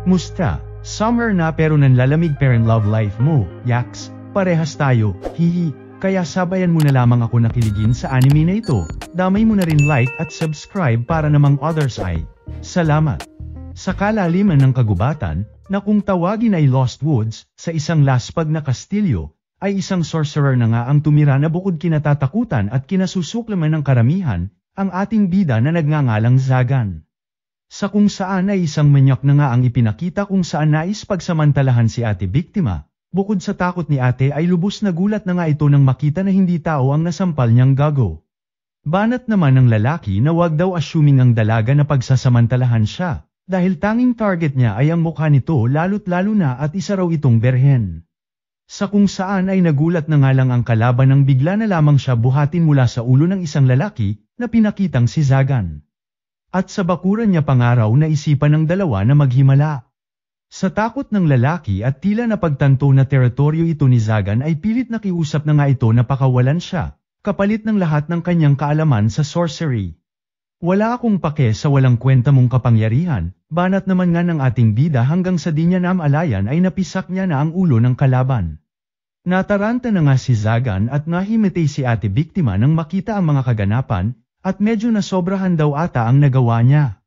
Musta? Summer na pero nanlalamig pa rin love life mo, yaks. Parehas tayo, hihi. Kaya sabayan mo na lamang ako na kiligin sa anime na ito. Damay mo na rin like at subscribe para namang others ay. Salamat. Sa kalaliman ng kagubatan, na kung tawagin ay Lost Woods, sa isang laspag na kastilyo, ay isang sorcerer na nga ang tumira na bukod kinatatakutan at kinasusuklaman ng karamihan, ang ating bida na nagngangalang Zagan. Sa kung saan ay isang manyak na nga ang ipinakita kung saan nais pagsamantalahan si ate biktima, bukod sa takot ni ate ay lubos na gulat na nga ito nang makita na hindi tao ang nasampal niyang gago. Banat naman ng lalaki na wag daw assuming ang dalaga na pagsasamantalahan siya, dahil tanging target niya ay ang mukha nito lalo't lalo na at isa raw itong berhen. Sa kung saan ay nagulat na nga lang ang kalaban nang bigla na lamang siya buhatin mula sa ulo ng isang lalaki na pinakitang si Zagan. At sa bakuran niya pangaraw na isipan ng dalawa na maghimala. Sa takot ng lalaki at tila napagtanto na teritoryo ito ni Zagan ay pilit nakiusap na nga ito na pakawalan siya, kapalit ng lahat ng kanyang kaalaman sa sorcery. Wala akong pake sa walang kwenta mong kapangyarihan, banat naman nga ng ating bida hanggang sa di niya namalayan ay napisak niya na ang ulo ng kalaban. Nataranta na nga si Zagan at nahimatay si ate biktima nang makita ang mga kaganapan, at medyo nasobrahan daw ata ang nagawa niya.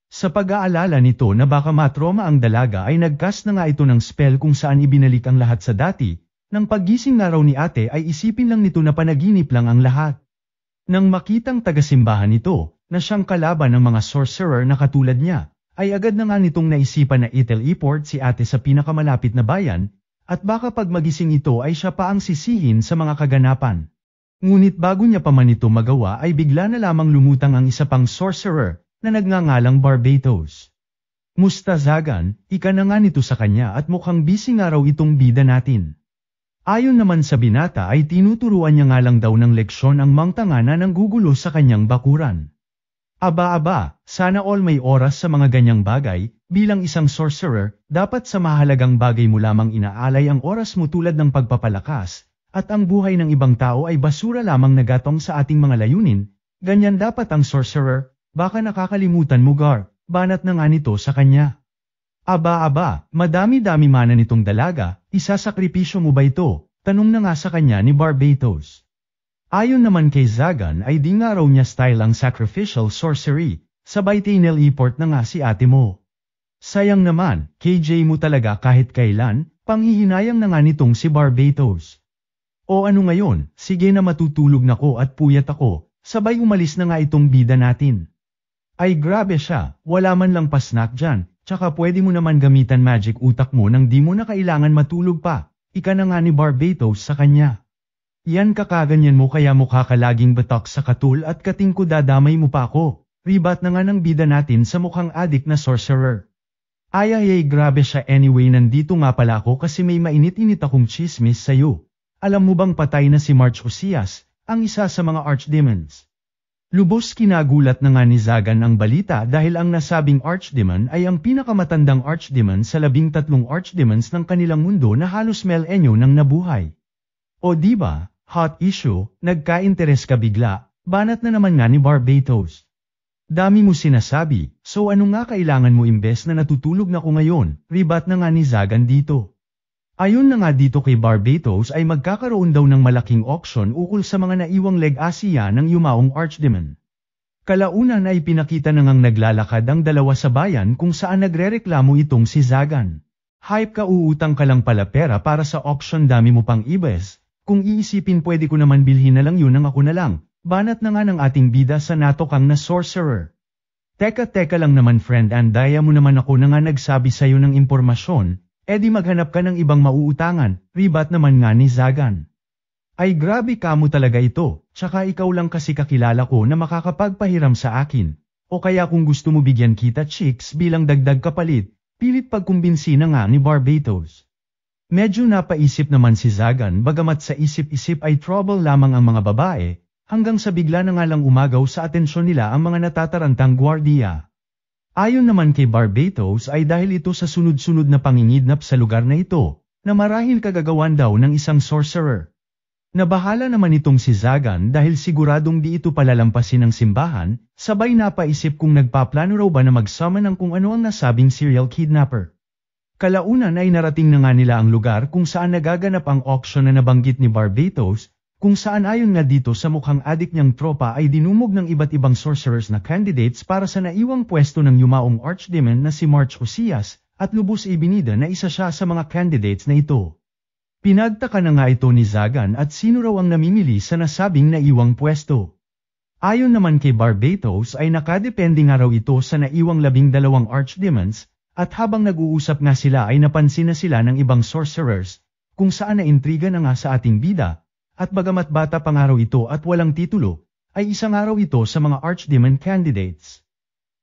Sa pag-aalala nito na baka matroma ang dalaga ay nagcast na nga ito ng spell kung saan ibinalik ang lahat sa dati, nang paggising na raw ni ate ay isipin lang nito na panaginip lang ang lahat. Nang makitang tagasimbahan nito, na siyang kalaban ng mga sorcerer na katulad niya, ay agad na nga nitong naisipan na i-teleport si ate sa pinakamalapit na bayan, at baka pag magising ito ay siya pa ang sisihin sa mga kaganapan. Ngunit bago niya pa man ito magawa ay bigla na lamang lumutang ang isa pang sorcerer, na nagngangalang Barbatos. Musta Zagan, ika na nga nito sa kanya at mukhang busy nga raw itong bida natin. Ayon naman sa binata ay tinuturuan niya nga lang daw ng leksyon ang mangtangana ng gugulo sa kanyang bakuran. Aba, sana all may oras sa mga ganyang bagay, bilang isang sorcerer, dapat sa mahalagang bagay mo lamang inaalay ang oras mo tulad ng pagpapalakas, at ang buhay ng ibang tao ay basura lamang nagatong sa ating mga layunin, ganyan dapat ang sorcerer, baka nakakalimutan mo Gar, banat na nga nito sa kanya. Aba, madami-dami mana nitong dalaga, isasakripisyo mo ba ito? Tanong na nga sa kanya ni Barbatos. Ayon naman kay Zagan ay di nga raw niya style ang sacrificial sorcery, sabay tinel-iport na nga si ate mo. Sayang naman, KJ mo talaga kahit kailan, panghihinayang na nga nitong si Barbatos. O ano ngayon, sige na matutulog na ko at puyat ako, sabay umalis na nga itong bida natin. Ay grabe siya, wala man lang pa-snack dyan, tsaka pwede mo naman gamitan magic utak mo nang di mo na kailangan matulog pa, ika na nga ni Barbatos sa kanya. Yan kakaganyan mo kaya mukha ka laging batak sa katul at katingko dadamay mo pa ako, ribat na nga ng bida natin sa mukhang adik na sorcerer. Ay grabe siya anyway nandito nga pala ako kasi may mainit-init akong chismis sa'yo. Alam mo bang patay na si March Osias, ang isa sa mga archdemons? Lubos kinagulat na nga ni Zagan ang balita dahil ang nasabing archdemon ay ang pinakamatandang archdemon sa 13 archdemons ng kanilang mundo na halos milenyo nang nabuhay. O diba, hot issue, nagka-interes ka bigla, banat na naman nga ni Barbatos. Dami mo sinasabi, so ano nga kailangan mo imbes na natutulog na ko ngayon, ribat na nga ni Zagan dito. Ayon na nga dito kay Barbatos ay magkakaroon daw ng malaking auction ukol sa mga naiwang leg-asya ng yumaong archdemon. Kalaunan ay pinakita na ngang naglalakad ang dalawa sa bayan kung saan nagrereklamo itong si Zagan. Hype ka uutang ka lang pala pera para sa auction dami mo pang ibes, kung iisipin pwede ko naman bilhin na lang yun ng ako na lang, banat na nga ng ating bida sa natokang na sorcerer. Teka lang naman friend andaya mo naman ako na nga nagsabi sa'yo ng impormasyon, edi maghanap ka ng ibang mauutangan, ribat naman nga ni Zagan. Ay grabe ka mo talaga ito, tsaka ikaw lang kasi kakilala ko na makakapagpahiram sa akin, o kaya kung gusto mo bigyan kita chicks bilang dagdag kapalit, pilit pagkumbinsi na nga ni Barbatos. Medyo napaisip naman si Zagan bagamat sa isip-isip ay trouble lamang ang mga babae, hanggang sa bigla na nga lang umagaw sa atensyon nila ang mga natatarantang gwardiya. Ayon naman kay Barbatos ay dahil ito sa sunod-sunod na pangingidnap sa lugar na ito, na marahil kagagawan daw ng isang sorcerer. Nabahala naman itong si Zagan dahil siguradong di ito palalampasin ng simbahan, sabay napaisip kung nagpaplano raw ba na mag-summon ng kung ano ang nasabing serial kidnapper. Kalaunan ay narating na nga nila ang lugar kung saan nagaganap ang auction na nabanggit ni Barbatos, kung saan ayon nga dito sa mukhang adik niyang tropa ay dinumog ng iba't ibang sorcerers na candidates para sa naiwang pwesto ng yumaong archdemon na si March Osias, at lubos ibinida na isa siya sa mga candidates na ito. Pinagtaka na nga ito ni Zagan at sino raw ang namimili sa nasabing naiwang pwesto. Ayon naman kay Barbatos ay nakadepende nga raw ito sa naiwang 12 archdemons, at habang nag-uusap nga sila ay napansin na sila ng ibang sorcerers, kung saan naintriga na nga sa ating bida, at bagamat bata pang araw ito at walang titulo, ay isang araw ito sa mga archdemon candidates.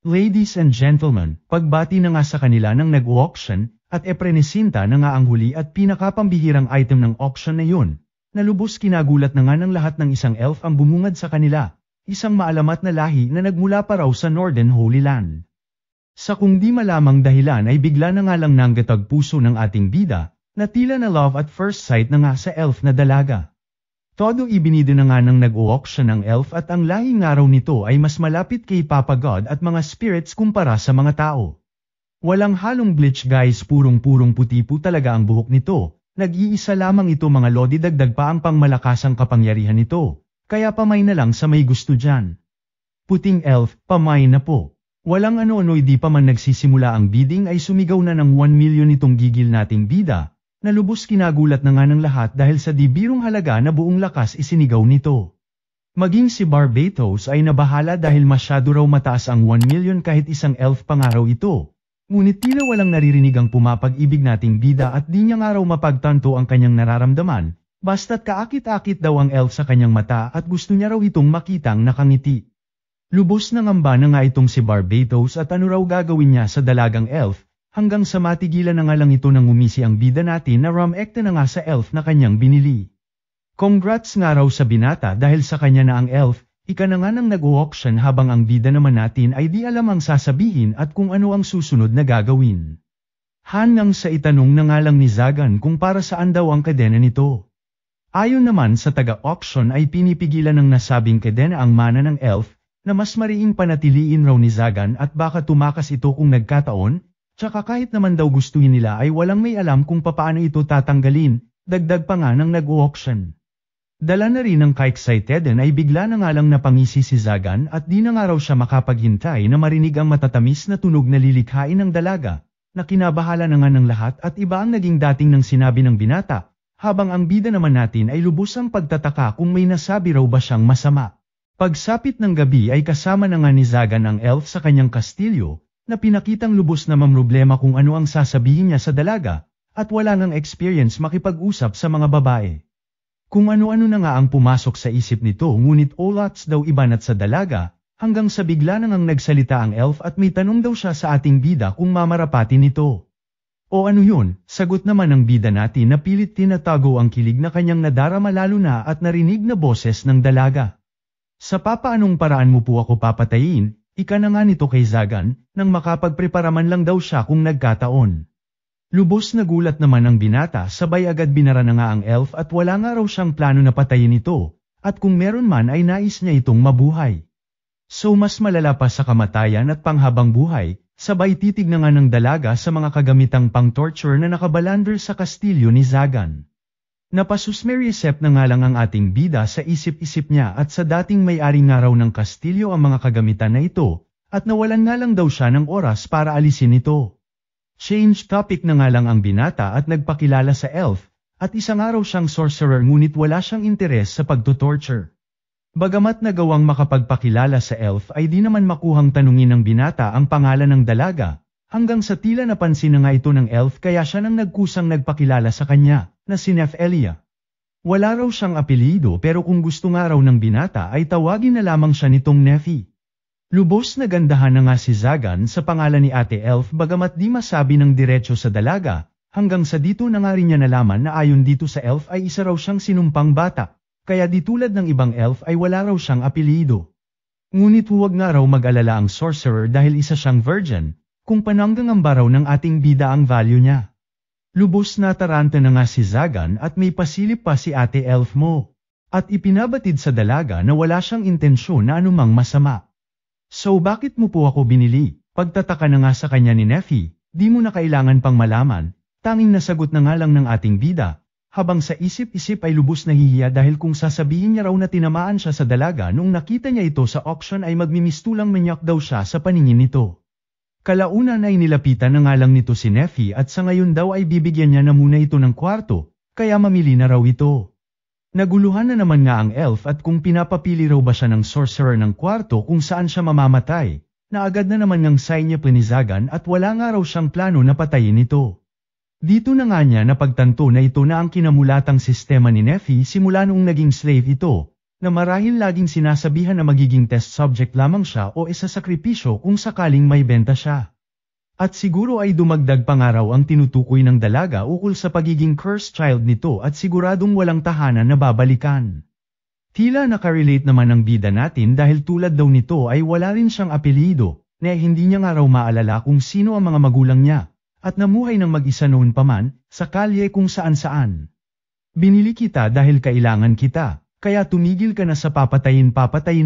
Ladies and gentlemen, pagbati na nga sa kanila ng nag-auction, at eprenisinta na nga ang huli at pinakapambihirang item ng auction na yun, na lubos kinagulat na nga ng lahat ng isang elf ang bumungad sa kanila, isang maalamat na lahi na nagmula pa raw sa Northern Holy Land. Sa kung di malamang dahilan ay bigla na nga lang nanggatag puso ng ating bida, na tila na love at first sight na nga sa elf na dalaga. Todo ibinido na nga ng nag-auction ng elf at ang lahing araw nito ay mas malapit kay Papa God at mga spirits kumpara sa mga tao. Walang halong bleach guys, purong-purong puti po talaga ang buhok nito, nag-iisa lamang ito mga lodi, dagdag pa ang pangmalakasang kapangyarihan nito, kaya pamay na lang sa may gusto dyan. Puting elf, pamay na po. Walang ano-ano'y di pa man nagsisimula ang bidding ay sumigaw na ng 1 million itong gigil nating bida, na lubos kinagulat na nga ng lahat dahil sa di birong halaga na buong lakas isinigaw nito. Maging si Barbatos ay nabahala dahil masyado raw mataas ang 1 million kahit isang elf pangaraw ito. Ngunit tila walang naririnig ang pumapag-ibig nating bida at di niya nga raw mapagtanto ang kanyang nararamdaman, basta't kaakit-akit daw ang elf sa kanyang mata at gusto niya raw itong makitang nakangiti. Lubos na ngamba na nga itong si Barbatos at ano raw gagawin niya sa dalagang elf, hanggang sa matigilan na nga lang ito nang umisi ang bida natin na ram-ekta na nga sa elf na kanyang binili. Congrats nga raw sa binata dahil sa kanya na ang elf, ika na nga nang nag-auction habang ang bida naman natin ay di alam ang sasabihin at kung ano ang susunod na gagawin. Hanggang sa itanong na nga lang ni Zagan kung para saan daw ang kadena nito. Ayon naman sa taga-auction ay pinipigilan ng nasabing kadena ang mana ng elf, na mas mariing panatiliin raw ni Zagan at baka tumakas ito kung nagkataon, tsaka kahit naman daw gustuhin nila ay walang may alam kung papaano ito tatanggalin, dagdag pa nga ng nag-auction. Dala na rin ng ka-excited ay bigla na nga lang napangisi si Zagan at di na nga raw siya makapaghintay na marinig ang matatamis na tunog na lilikhain ng dalaga, na kinabahala na nga ng lahat at iba ang naging dating ng sinabi ng binata, habang ang bida naman natin ay lubusang pagtataka kung may nasabi raw ba siyang masama. Pagsapit ng gabi ay kasama na nga ni Zagan ang elf sa kanyang kastilyo, na pinakitang lubos na mamroblema kung ano ang sasabihin niya sa dalaga, at wala ngang experience makipag-usap sa mga babae. Kung ano-ano na nga ang pumasok sa isip nito ngunit olats daw ibanat sa dalaga, hanggang sa bigla na ngang nagsalita ang elf at may tanong daw siya sa ating bida kung mamarapatin nito. O ano yun, sagot naman ng bida natin na pilit tinatago ang kilig na kanyang nadarama lalo na at narinig na boses ng dalaga. Sa papaanong paraan mo po ako papatayin, ika na nga nito kay Zagan, nang makapagprepara man lang daw siya kung nagkataon. Lubos na gulat naman ang binata sabay agad binara na nga ang elf at wala nga raw siyang plano na patayin ito, at kung meron man ay nais niya itong mabuhay. So mas malala pa sa kamatayan at panghabang buhay, sabay titig na nga ng dalaga sa mga kagamitang pang-torture na nakabalander sa kastilyo ni Zagan. Napasusmerisep na nga lang ang ating bida sa isip-isip niya at sa dating may-ari nga raw ng kastilyo ang mga kagamitan na ito, at nawalan nga lang daw siya ng oras para alisin ito. Change topic na nga lang ang binata at nagpakilala sa elf, at isang araw siyang sorcerer ngunit wala siyang interes sa pagtutorture. Bagamat nagawang makapagpakilala sa elf ay di naman makuhang tanungin ng binata ang pangalan ng dalaga, hanggang sa tila napansin na nga ito ng elf kaya siya nang nagkusang nagpakilala sa kanya, na si Nephelia. Wala raw siyang apelyido pero kung gusto nga raw ng binata ay tawagin na lamang siya nitong Nephi. Lubos na gandahan na nga si Zagan sa pangalan ni Ate Elf bagamat di masabi ng diretso sa dalaga, hanggang sa dito na nga rin niya nalaman na ayon dito sa elf ay isa raw siyang sinumpang bata, kaya di tulad ng ibang elf ay wala raw siyang apelyido. Ngunit huwag nga raw mag-alala ang sorcerer dahil isa siyang virgin, kung pananggang raw ng ating bida ang value niya. Lubos na taranta na nga si Zagan at may pasilip pa si Ate Elf mo. At ipinabatid sa dalaga na wala siyang intensyon na anumang masama. So bakit mo po ako binili? Pagtataka na nga sa kanya ni Nephi, di mo na kailangan pang malaman, tanging nasagot na nga lang ng ating bida, habang sa isip-isip ay lubos na hihiya dahil kung sasabihin niya raw na tinamaan siya sa dalaga noong nakita niya ito sa auction ay magmimistulang manyak daw siya sa paningin nito. Kalaunan ay nilapitan na nga lang nito si Neffy at sa ngayon daw ay bibigyan niya na muna ito ng kwarto, kaya mamili na raw ito. Naguluhan na naman nga ang elf at kung pinapapili raw ba siya ng sorcerer ng kwarto kung saan siya mamamatay, na agad na naman ng sign niya planizagan at wala nga raw siyang plano na patayin ito. Dito na nga niya napagtanto na ito na ang kinamulatang sistema ni Neffy simula noong naging slave ito, na marahil laging sinasabihan na magiging test subject lamang siya o isasakripisyo kung sakaling may benta siya. At siguro ay dumagdag pa nga raw ang tinutukoy ng dalaga ukol sa pagiging cursed child nito at siguradong walang tahanan na babalikan. Tila nakarelate naman ang bida natin dahil tulad daw nito ay wala rin siyang apelyido, na hindi niya nga raw maalala kung sino ang mga magulang niya, at namuhay ng mag-isa noon pa man, sa kalye kung saan-saan. Binili kita dahil kailangan kita, kaya tumigil ka na sa papatayin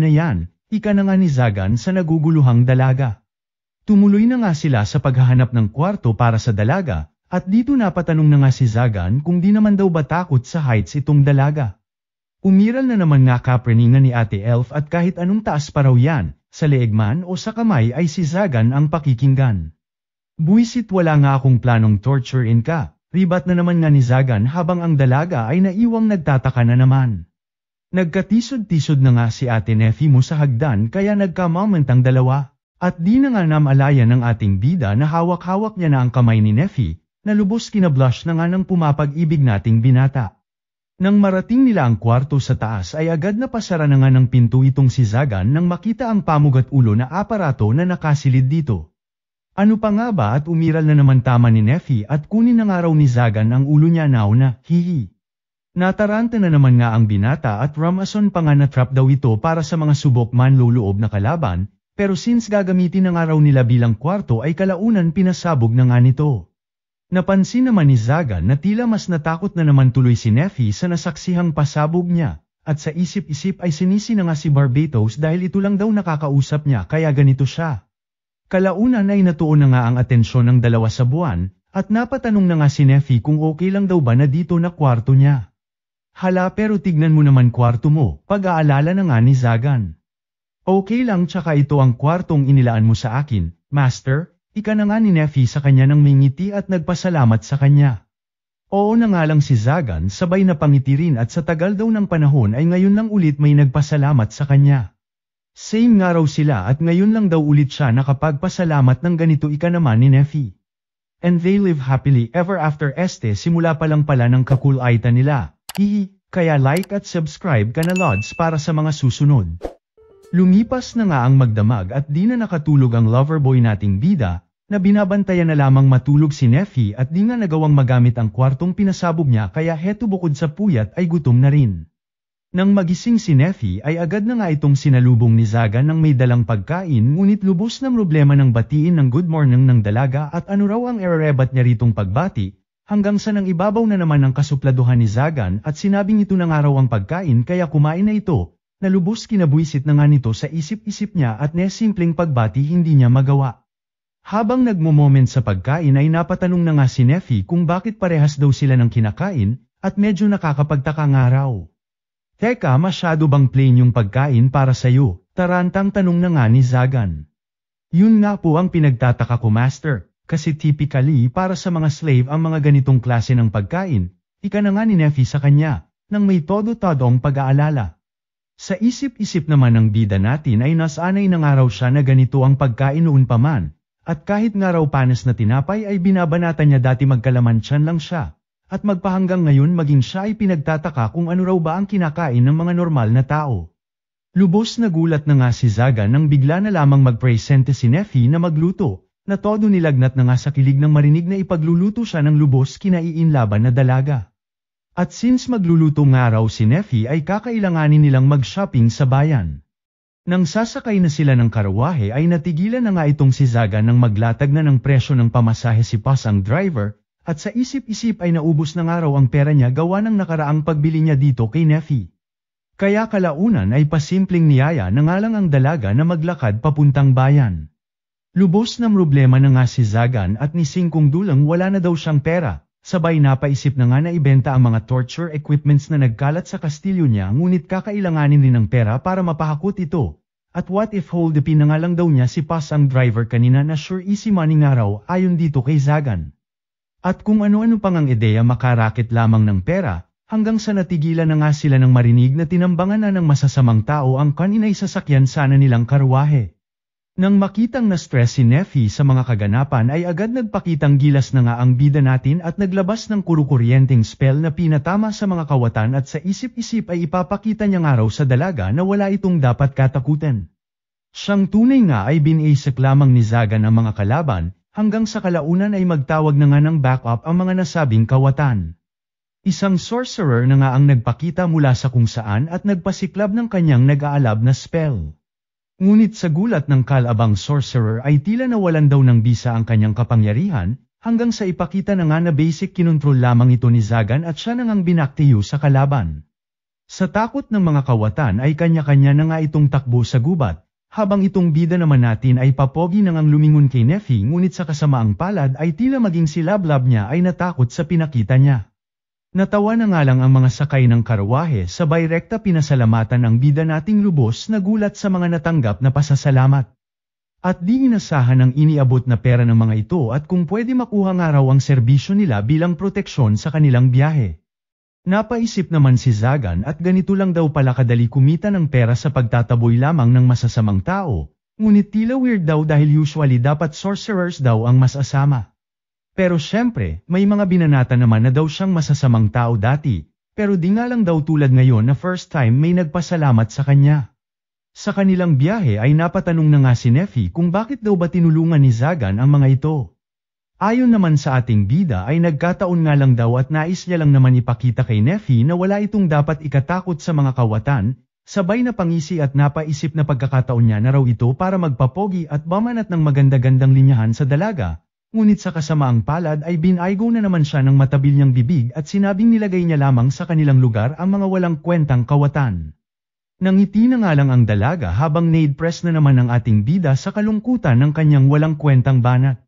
na yan, ika na nga ni Zagan sa naguguluhang dalaga. Tumuloy na nga sila sa paghahanap ng kwarto para sa dalaga, at dito napatanong na nga si Zagan kung di naman daw ba takot sa heights itong dalaga. Umiral na naman nga kapreningan ni Ate Elf at kahit anong taas pa raw yan, sa leeg man o sa kamay ay si Zagan ang pakikinggan. Buwisit wala nga akong planong torturein ka, ribat na naman nga ni Zagan habang ang dalaga ay naiwang nagtataka na naman. Nagkatisod-tisod na nga si Ate Neffy mo sa hagdan kaya nagka-moment ang dalawa. At di na nga namalayan ng ating bida na hawak-hawak niya na ang kamay ni Neffy, na lubos kinablush na nga ng pumapag-ibig nating binata. Nang marating nila ang kwarto sa taas ay agad na pasara na nga ng pinto itong si Zagan nang makita ang pamugat ulo na aparato na nakasilid dito. Ano pa nga ba at umiral na naman tama ni Neffy at kunin na nga raw ni Zagan ang ulo niya na hihi. Nataranta na naman nga ang binata at Ramason pa nga na trap daw ito para sa mga subok man luloob na kalaban, pero since gagamitin na nga raw nila bilang kwarto ay kalaunan pinasabog na nga nito. Napansin naman ni Zagan na tila mas natakot na naman tuloy si Neffy sa nasaksihang pasabog niya, at sa isip-isip ay sinisi na nga si Barbatos dahil ito lang daw nakakausap niya kaya ganito siya. Kalaunan ay natuon na nga ang atensyon ng dalawa sa buwan, at napatanong na nga si Neffy kung okay lang daw ba na dito na kwarto niya. Hala pero tignan mo naman kwarto mo, pag-aalala na nga ni Zagan. Okay lang tsaka ito ang kwartong inilaan mo sa akin, Master, ika na nga ni Neffy sa kanya nang may ngiti at nagpasalamat sa kanya. Oo na nga lang si Zagan sabay na pangiti rin at sa tagal daw ng panahon ay ngayon lang ulit may nagpasalamat sa kanya. Same nga raw sila at ngayon lang daw ulit siya nakapagpasalamat ng ganito ika naman ni Neffy. And they live happily ever after simula pa lang pala ng kakulaitan nila, hihi, kaya like at subscribe ka na Lods para sa mga susunod. Lumipas na nga ang magdamag at di na nakatulog ang loverboy nating bida, na binabantayan na lamang matulog si Neffy at di nga nagawang magamit ang kwartong pinasabog niya kaya heto bukod sa puyat ay gutom na rin. Nang magising si Neffy ay agad na nga itong sinalubong ni Zagan ng may dalang pagkain ngunit lubos na problema ng batiin ng good morning ng dalaga at ano raw ang ererebat niya ritong pagbati, hanggang sa nang ibabaw na naman ang kasupladuhan ni Zagan at sinabing ito na nga raw ang pagkain kaya kumain na ito. Na lubos kinabwisit na nga nito sa isip-isip niya at simpleng pagbati hindi niya magawa. Habang nagmo-moment sa pagkain ay napatanong na nga si Neffy kung bakit parehas daw sila ng kinakain, at medyo nakakapagtaka nga raw. Teka masyado bang plain yung pagkain para sa'yo? Tarantang tanong na nga ni Zagan. Yun nga po ang pinagtataka ko Master, kasi typically para sa mga slave ang mga ganitong klase ng pagkain, ika na nga ni Neffy sa kanya, nang may todo-todong pag-aalala. Sa isip-isip naman ng bida natin ay nasanay na nga raw siya na ganito ang pagkain noon pa man, at kahit nga raw panas na tinapay ay binabanata niya dati magkalamantiyan lang siya, at magpahanggang ngayon maging siya ay pinagtataka kung ano raw ba ang kinakain ng mga normal na tao. Lubos na gulat na nga si Zagan nang bigla na lamang magpresente si Neffy na magluto, na todo nilagnat na nga sa kilig nang marinig na ipagluluto siya ng lubos kinaiinlaban na dalaga. At since magluluto nga raw si Neffy ay kakailanganin nilang mag-shopping sa bayan. Nang sasakay na sila ng karawahe ay natigilan na nga itong si Zagan nang maglatag na ng presyo ng pamasahe si Paz ang driver, at sa isip-isip ay naubos na nga raw ang pera niya gawa ng nakaraang pagbili niya dito kay Neffy. Kaya kalaunan ay pasimpleng niyaya na nga lang ang dalaga na maglakad papuntang bayan. Lubos na problema na nga si Zagan at ni Sing kung dulang wala na daw siyang pera, sabay napaisip na nga na ibenta ang mga torture equipments na nagkalat sa kastilyo niya ngunit kakailanganin din ng pera para mapahakot ito. At what if holdupin na nga lang daw niya si Paz ang driver kanina na sure easy money nga raw ayon dito kay Zagan. At kung ano-ano pang ang ideya makarakit lamang ng pera, hanggang sa natigilan na nga sila ng marinig na tinambangan na ng masasamang tao ang kanina'y sasakyan sana nilang karwahe. Nang makitang na-stress si Neffy sa mga kaganapan ay agad nagpakitang gilas na nga ang bida natin at naglabas ng kurukuryenteng spell na pinatama sa mga kawatan at sa isip-isip ay ipapakita niya nga raw sa dalaga na wala itong dapat katakutan. Siyang tunay nga ay binasik lamang ni Zagan ang mga kalaban, hanggang sa kalaunan ay magtawag na nga ng backup ang mga nasabing kawatan. Isang sorcerer na nga ang nagpakita mula sa kung saan at nagpasiklab ng kanyang nag-aalab na spell. Ngunit sa gulat ng kalabang sorcerer ay tila nawalan daw ng bisa ang kanyang kapangyarihan, hanggang sa ipakita na nga na basic kinontrol lamang ito ni Zagan at siya nang binaktiyo sa kalaban. Sa takot ng mga kawatan ay kanya-kanya na nga itong takbo sa gubat, habang itong bida naman natin ay papogi nang ang lumingon kay Neffy ngunit sa kasamaang palad ay tila maging si Lablab niya ay natakot sa pinakita niya. Natawa na nga lang ang mga sakay ng karwahe sabay rekta pinasalamatan ang bida nating lubos na gulat sa mga natanggap na pasasalamat. At di inasahan ang iniabot na pera ng mga ito at kung pwede makuha nga raw ang serbisyo nila bilang proteksyon sa kanilang biyahe. Napaisip naman si Zagan at ganito lang daw pala kadali kumita ng pera sa pagtataboy lamang ng masasamang tao, ngunit tila weird daw dahil usually dapat sorcerers daw ang mas asama. Pero syempre, may mga binanata naman na daw siyang masasamang tao dati, pero di nga lang daw tulad ngayon na first time may nagpasalamat sa kanya. Sa kanilang biyahe ay napatanong na nga si Neffy kung bakit daw ba tinulungan ni Zagan ang mga ito. Ayon naman sa ating bida ay nagkataon nga lang daw at nais niya lang naman ipakita kay Neffy na wala itong dapat ikatakot sa mga kawatan, sabay na pangisi at napaisip na pagkakataon niya na raw ito para magpapogi at bamanat ng maganda-gandang linyahan sa dalaga. Ngunit sa kasamaang palad ay binaygo na naman siya ng matabil niyang bibig at sinabing nilagay niya lamang sa kanilang lugar ang mga walang kwentang kawatan. Nangiti na nga lang ang dalaga habang naid-press na naman ang ating bida sa kalungkutan ng kanyang walang kwentang banat.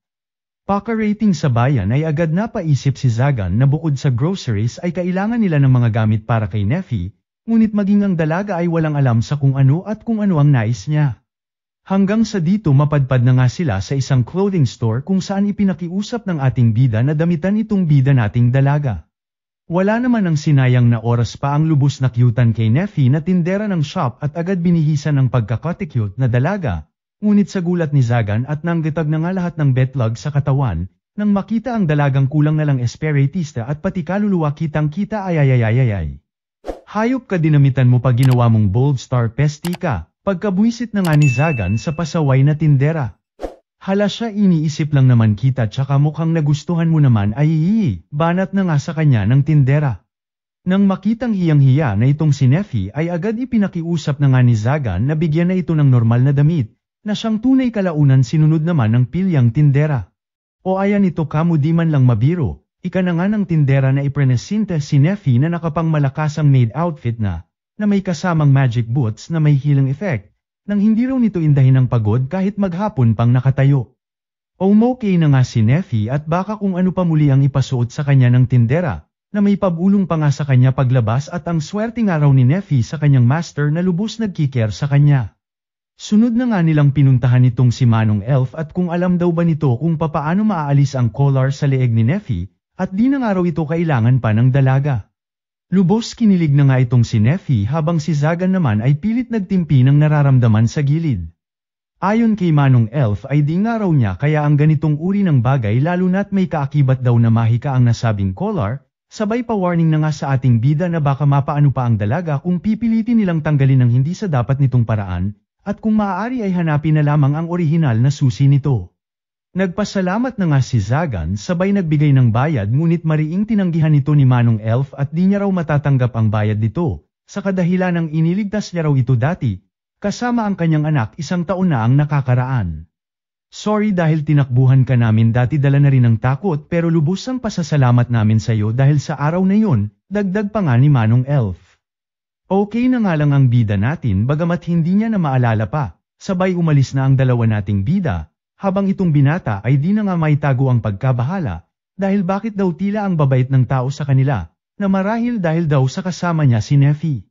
Paka-rating sa bayan ay agad napaisip si Zagan na bukod sa groceries ay kailangan nila ng mga gamit para kay Neffy, ngunit maging ang dalaga ay walang alam sa kung ano at kung ano ang nais niya. Hanggang sa dito mapadpad na nga sila sa isang clothing store kung saan ipinakiusap ng ating bida na damitan itong bida nating dalaga. Wala naman ang sinayang na oras pa ang lubos na kyutan kay Neffy na tindera ng shop at agad binihisan ng pagkakatekyut na dalaga, ngunit sa gulat ni Zagan at nanggitag na nga lahat ng betlog sa katawan, nang makita ang dalagang kulang na lang espiritista at pati kaluluwa kitang-kita ayayayayayay. Hayop ka dinamitan mo pa ginawa mong bold star pesti ka. Pagkabuisit na nga ni Zagan sa pasaway na tindera. Hala siya iniisip lang naman kita tsaka mukhang nagustuhan mo naman ay banat na nga sa kanya ng tindera. Nang makitang hiyang-hiya na itong si Neffy ay agad ipinakiusap na nga ni Zagan na bigyan na ito ng normal na damit, na siyang tunay kalaunan sinunod naman ng pilyang tindera. O ayan ito kamo di man lang mabiro, ika na nga ng tindera na iprenesinte si Neffy na nakapangmalakasang maid outfit na may kasamang magic boots na may healing effect, nang hindi raw nito indahin ang pagod kahit maghapon pang nakatayo. Okay na nga si Neffy at baka kung ano pa muli ang ipasuot sa kanya ng tindera, na may pabulong pa nga sa kanya paglabas at ang swerte nga raw ni Neffy sa kanyang master na lubos nagkiker sa kanya. Sunod na nga nilang pinuntahan itong si Manong Elf at kung alam daw ba nito kung papaano maaalis ang collar sa leeg ni Neffy, at di na nga raw ito kailangan pa ng dalaga. Lubos kinilig na nga itong si Neffy habang si Zagan naman ay pilit nagtimpi ng nararamdaman sa gilid. Ayon kay Manong Elf ay di nga raw niya kaya ang ganitong uri ng bagay lalo na't may kaakibat daw na mahika ang nasabing collar, sabay pa warning na nga sa ating bida na baka mapaano pa ang dalaga kung pipilitin nilang tanggalin ng hindi sa dapat nitong paraan, at kung maaari ay hanapin na lamang ang orihinal na susi nito. Nagpasalamat na nga si Zagan sabay nagbigay ng bayad ngunit mariing tinanggihan ito ni Manong Elf at di niya raw matatanggap ang bayad nito, sa kadahilan ng iniligtas niya raw ito dati, kasama ang kanyang anak 1 taon na ang nakakaraan. Sorry dahil tinakbuhan ka namin dati dala na rin ng takot pero lubos ang pasasalamat namin sa iyo dahil sa araw na yon, dagdag pa nga ni Manong Elf. Okay na nga lang ang bida natin bagamat hindi niya na maalala pa, sabay umalis na ang dalawa nating bida. habang itong binata ay di na nga maitago ang pagkabahala, dahil bakit daw tila ang babait ng tao sa kanila, na marahil dahil daw sa kasama niya si Neffy.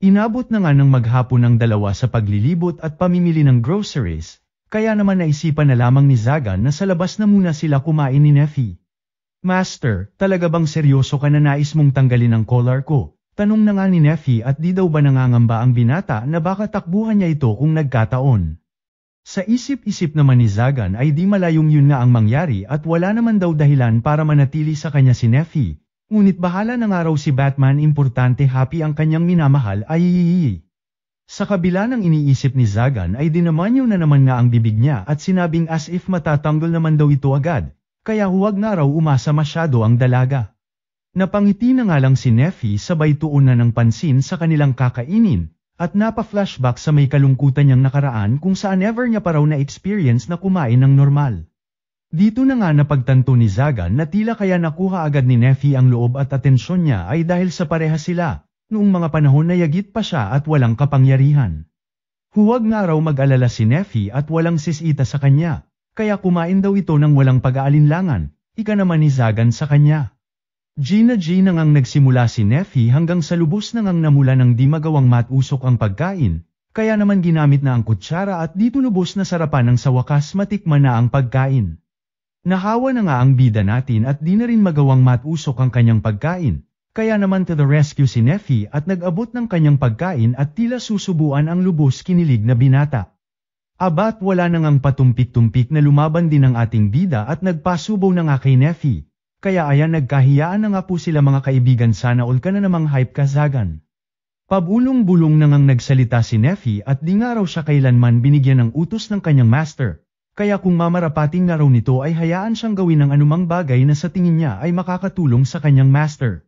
Inabot na nga ng maghapon ang dalawa sa paglilibot at pamimili ng groceries, kaya naman naisipan na lamang ni Zagan na sa labas na muna sila kumain ni Neffy. Master, talaga bang seryoso ka na nais mong tanggalin ang collar ko? Tanong na nga ni Neffy at di daw ba nangangamba ang binata na baka takbuhan niya ito kung nagkataon. Sa isip-isip naman ni Zagan ay di malayong yun nga ang mangyari at wala naman daw dahilan para manatili sa kanya si Neffy. Ngunit bahala na nga raw si Batman, importante happy ang kanyang minamahal ay. Sa kabila ng iniisip ni Zagan ay dinamanyo na naman nga ang bibig niya at sinabing as if matatanggol naman daw ito agad, kaya huwag nga raw umasa masyado ang dalaga. Napangiti na nga lang si Neffy sabay tuon na ng pansin sa kanilang kakainin, at napa-flashback sa may kalungkutan niyang nakaraan kung saan ever niya pa raw na-experience na kumain ng normal. Dito na nga napagtanto ni Zagan na tila kaya nakuha agad ni Neffy ang loob at atensyon niya ay dahil sa pareha sila, noong mga panahon na yagit pa siya at walang kapangyarihan. Huwag nga raw mag-alala si Neffy at walang sisita sa kanya, kaya kumain daw ito ng walang pag-aalinlangan, ika naman ni Zagan sa kanya. Gina ngang nagsimula si Neffy hanggang sa lubos na ngang namula ng di magawang matusok ang pagkain, kaya naman ginamit na ang kutsara at dito lubos na sarapan ng sa wakas matikman na ang pagkain. Nahawa na nga ang bida natin at di na rin magawang matusok ang kanyang pagkain, kaya naman to the rescue si Neffy at nag-abot ng kanyang pagkain at tila susubuan ang lubos kinilig na binata. Abat wala na ngang patumpik-tumpik na lumaban din ang ating bida at nagpasubaw na nga kay Neffy. Kaya ayan nagkahiyaan na nga po sila mga kaibigan, sana all ka na namang hype ka Zagan. Pabulong-bulong na ngang nagsalita si Neffy at di nga raw siya kailanman binigyan ng utos ng kanyang master, kaya kung mamarapating nga raw nito ay hayaan siyang gawin ng anumang bagay na sa tingin niya ay makakatulong sa kanyang master.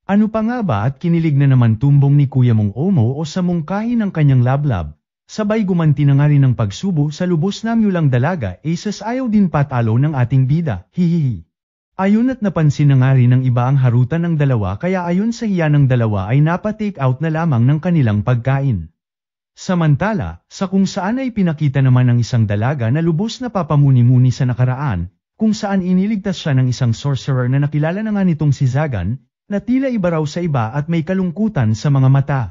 Ano pa nga ba at kinilig na naman tumbong ni Kuya Mong Omo o sa mungkahi ng kanyang lablab, sabay gumanti na nga rin ng pagsubo sa lubos na myulang dalaga aces ayaw din patalo ng ating bida, hihihi. Ayun at napansin na nga rin ng iba ang harutan ng dalawa kaya ayon sa hiya ng dalawa ay napa-take out na lamang ng kanilang pagkain. Samantala, sa kung saan ay pinakita naman ng isang dalaga na lubos na papamuni-muni sa nakaraan, kung saan iniligtas siya ng isang sorcerer na nakilala na nga nitong si Zagan, na tila iba raw sa iba at may kalungkutan sa mga mata.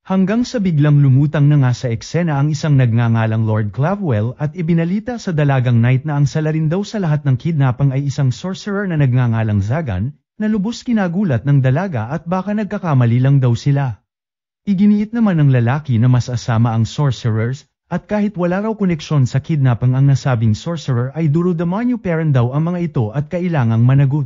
Hanggang sa biglang lumutang na nga sa eksena ang isang nagngangalang Lord Clavwell at ibinalita sa dalagang knight na ang salarin daw sa lahat ng kidnapang ay isang sorcerer na nagngangalang Zagan, na lubos kinagulat ng dalaga at baka nagkakamali lang daw sila. Iginiit naman ng lalaki na mas asama ang sorcerers, at kahit wala raw koneksyon sa kidnapang ang nasabing sorcerer ay duro-demonyo parent daw ang mga ito at kailangang managot.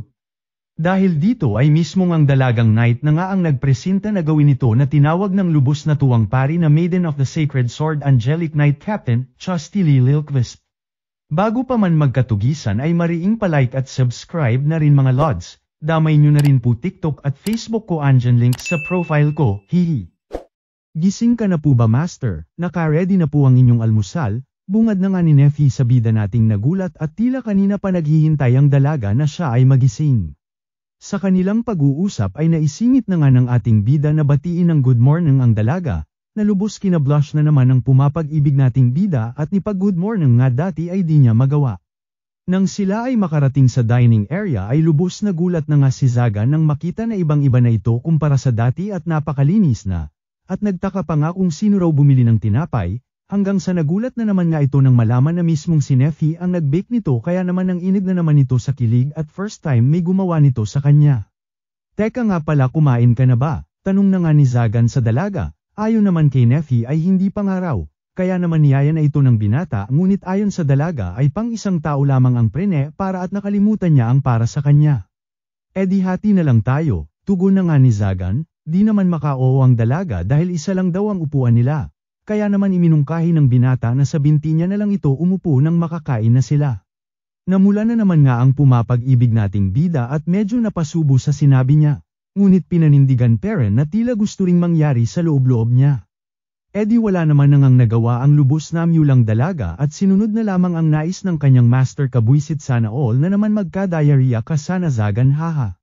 Dahil dito ay mismong ang dalagang knight na nga ang nagpresenta na gawin ito na tinawag ng lubos na tuwang pari na Maiden of the Sacred Sword Angelic Knight Captain, Chastity Lilquist. Bago pa man magkatugisan ay mariing palike at subscribe na rin mga lods, damay nyo na rin po TikTok at Facebook ko, andyan link sa profile ko, hihi. Gising ka na po ba master? Naka-ready na po ang inyong almusal? Bungad na nga ni Neffy sa bida nating nagulat at tila kanina pa naghihintay ang dalaga na siya ay magising. Sa kanilang pag-uusap ay naisingit na nga ng ating bida na batiin ng good morning ang dalaga, na lubos kinablush na naman ang pumapag-ibig nating bida at ni pag-good morning nga dati ay di niya magawa. Nang sila ay makarating sa dining area ay lubos na gulat na nga si Zagan nang makita na ibang-iba na ito kumpara sa dati at napakalinis na, at nagtaka pa nga kung sino raw bumili ng tinapay, hanggang sa nagulat na naman nga ito nang malaman na mismong si Neffy ang nag-bake nito kaya naman ang inig na naman ito sa kilig at first time may gumawa nito sa kanya. Teka nga pala, kumain ka na ba? Tanong na nga ni Zagan sa dalaga, ayon naman kay Neffy ay hindi pa nga raw, kaya naman niyaya na ito ng binata ngunit ayon sa dalaga ay pang isang tao lamang ang prene para at nakalimutan niya ang para sa kanya. E di hati na lang tayo, tugon na nga ni Zagan, di naman maka-oo ang dalaga dahil isa lang daw ang upuan nila. Kaya naman iminungkahi ng binata na sa binti niya na lang ito umupo nang makakain na sila. Namula na naman nga ang pumapag-ibig nating bida at medyo napasubo sa sinabi niya, ngunit pinanindigan parent na tila gusto ring mangyari sa loob-loob niya. E di wala naman nangang nagawa ang lubos na myulang dalaga at sinunod na lamang ang nais ng kanyang master, kabwisit sana all na naman magka-diarrhea ka sana Zagan, haha.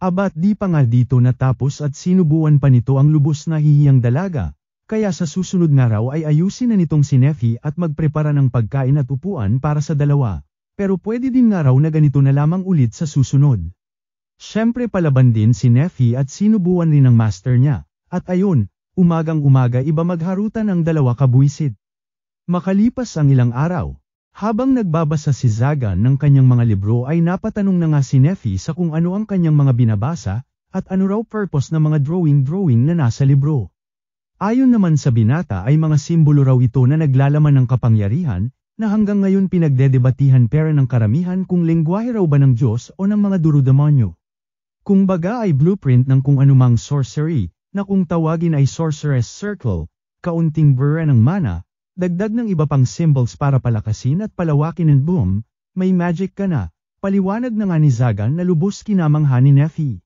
Abat di pa nga dito natapos at sinubuan pa nito ang lubos na hihiyang dalaga. kaya sa susunod na raw ay ayusin na nitong si Neffy at magprepara ng pagkain at upuan para sa dalawa, pero pwede din nga raw na ganito na lamang ulit sa susunod. Siyempre palaban din si Neffy at sinubuan rin ng master niya, at ayun, umagang-umaga iba magharutan ang dalawa kabuisit. Makalipas ang ilang araw, habang nagbabasa si Zagan ng kanyang mga libro ay napatanong na nga si Neffy sa kung ano ang kanyang mga binabasa, at ano raw purpose ng mga drawing na nasa libro. Ayon naman sa binata ay mga simbolo raw ito na naglalaman ng kapangyarihan, na hanggang ngayon pinagdedebatihan pera ng karamihan kung lengguwahe raw ba ng Diyos o ng mga duru-demonyo. Kung baga ay blueprint ng kung anumang sorcery, na kung tawagin ay sorceress circle, kaunting bura ng mana, dagdag ng iba pang symbols para palakasin at palawakin and boom, may magic ka na, paliwanag na nga ni Zagan na lubos kinamangha ni Neffy.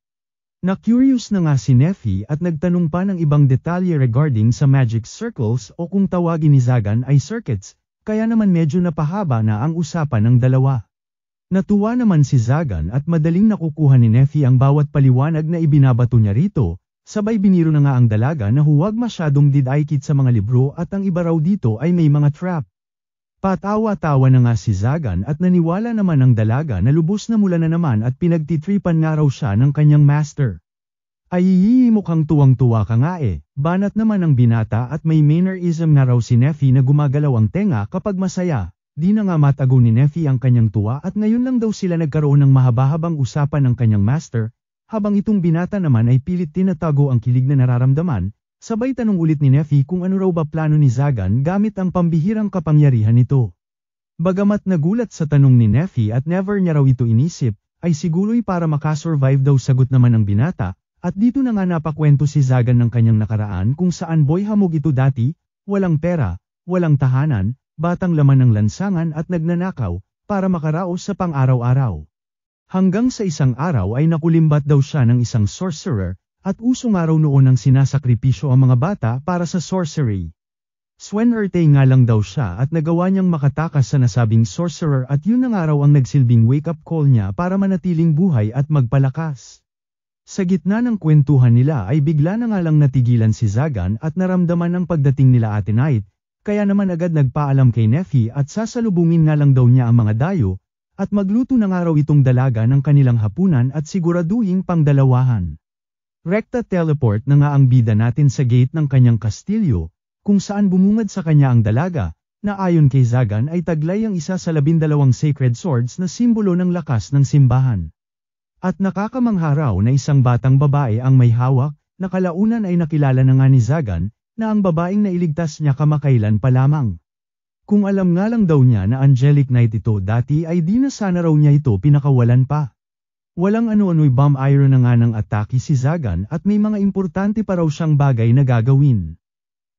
Na-curious na nga si Neffy at nagtanong pa ng ibang detalye regarding sa magic circles o kung tawagin ni Zagan ay circuits, kaya naman medyo napahaba na ang usapan ng dalawa. Natuwa naman si Zagan at madaling nakukuha ni Neffy ang bawat paliwanag na ibinabato niya rito, sabay biniro na nga ang dalaga na huwag masyadong didaykit sa mga libro at ang iba raw dito ay may mga trap. Patawa-tawa na nga si Zagan at naniwala naman ang dalaga na lubos na mula na naman at pinagtitripan nga raw siya ng kanyang master. Ay mukhang tuwang-tuwa ka nga banat naman ang binata at may mannerism na raw si Neffy na gumagalaw ang tenga kapag masaya. Di na nga matago ni Neffy ang kanyang tuwa at ngayon lang daw sila nagkaroon ng mahaba-habang usapan ng kanyang master, habang itong binata naman ay pilit tinatago ang kilig na nararamdaman. Sabay tanong ulit ni Neffy kung ano raw ba plano ni Zagan gamit ang pambihirang kapangyarihan nito. Bagamat nagulat sa tanong ni Neffy at never niya raw ito inisip, ay siguro'y para makasurvive daw sagot naman ng binata, at dito na nga napakwento si Zagan ng kanyang nakaraan kung saan boy hamog ito dati, walang pera, walang tahanan, batang laman ng lansangan at nagnanakaw, para makaraos sa pang-araw-araw. Hanggang sa isang araw ay nakulimbat daw siya ng isang sorcerer, at usong araw noon ang sinasakripisyo ang mga bata para sa sorcery. Swinerte nga lang daw siya at nagawa niyang makatakas sa nasabing sorcerer at yun na nga raw ang nagsilbing wake-up call niya para manatiling buhay at magpalakas. Sa gitna ng kwentuhan nila ay bigla na nga lang natigilan si Zagan at naramdaman ang pagdating nila Ate Night, kaya naman agad nagpaalam kay Neffy at sasalubungin nga lang daw niya ang mga dayo, at magluto na nga raw itong dalaga ng kanilang hapunan at siguraduhing pangdalawahan. Rekta teleport na nga ang bida natin sa gate ng kanyang kastilyo, kung saan bumungad sa kanya ang dalaga, na ayon kay Zagan ay taglay ang isa sa 12 sacred swords na simbolo ng lakas ng simbahan. At nakakamangha raw na isang batang babae ang may hawak, na kalaunan ay nakilala na nga ni Zagan, na ang babaeng nailigtas niya kamakailan pa lamang. Kung alam nga lang daw niya na angelic knight ito dati ay di na sana raw niya ito pinakawalan pa. Walang ano-ano'y bomb iron na nga ng atake si Zagan at may mga importante pa raw siyang bagay na gagawin.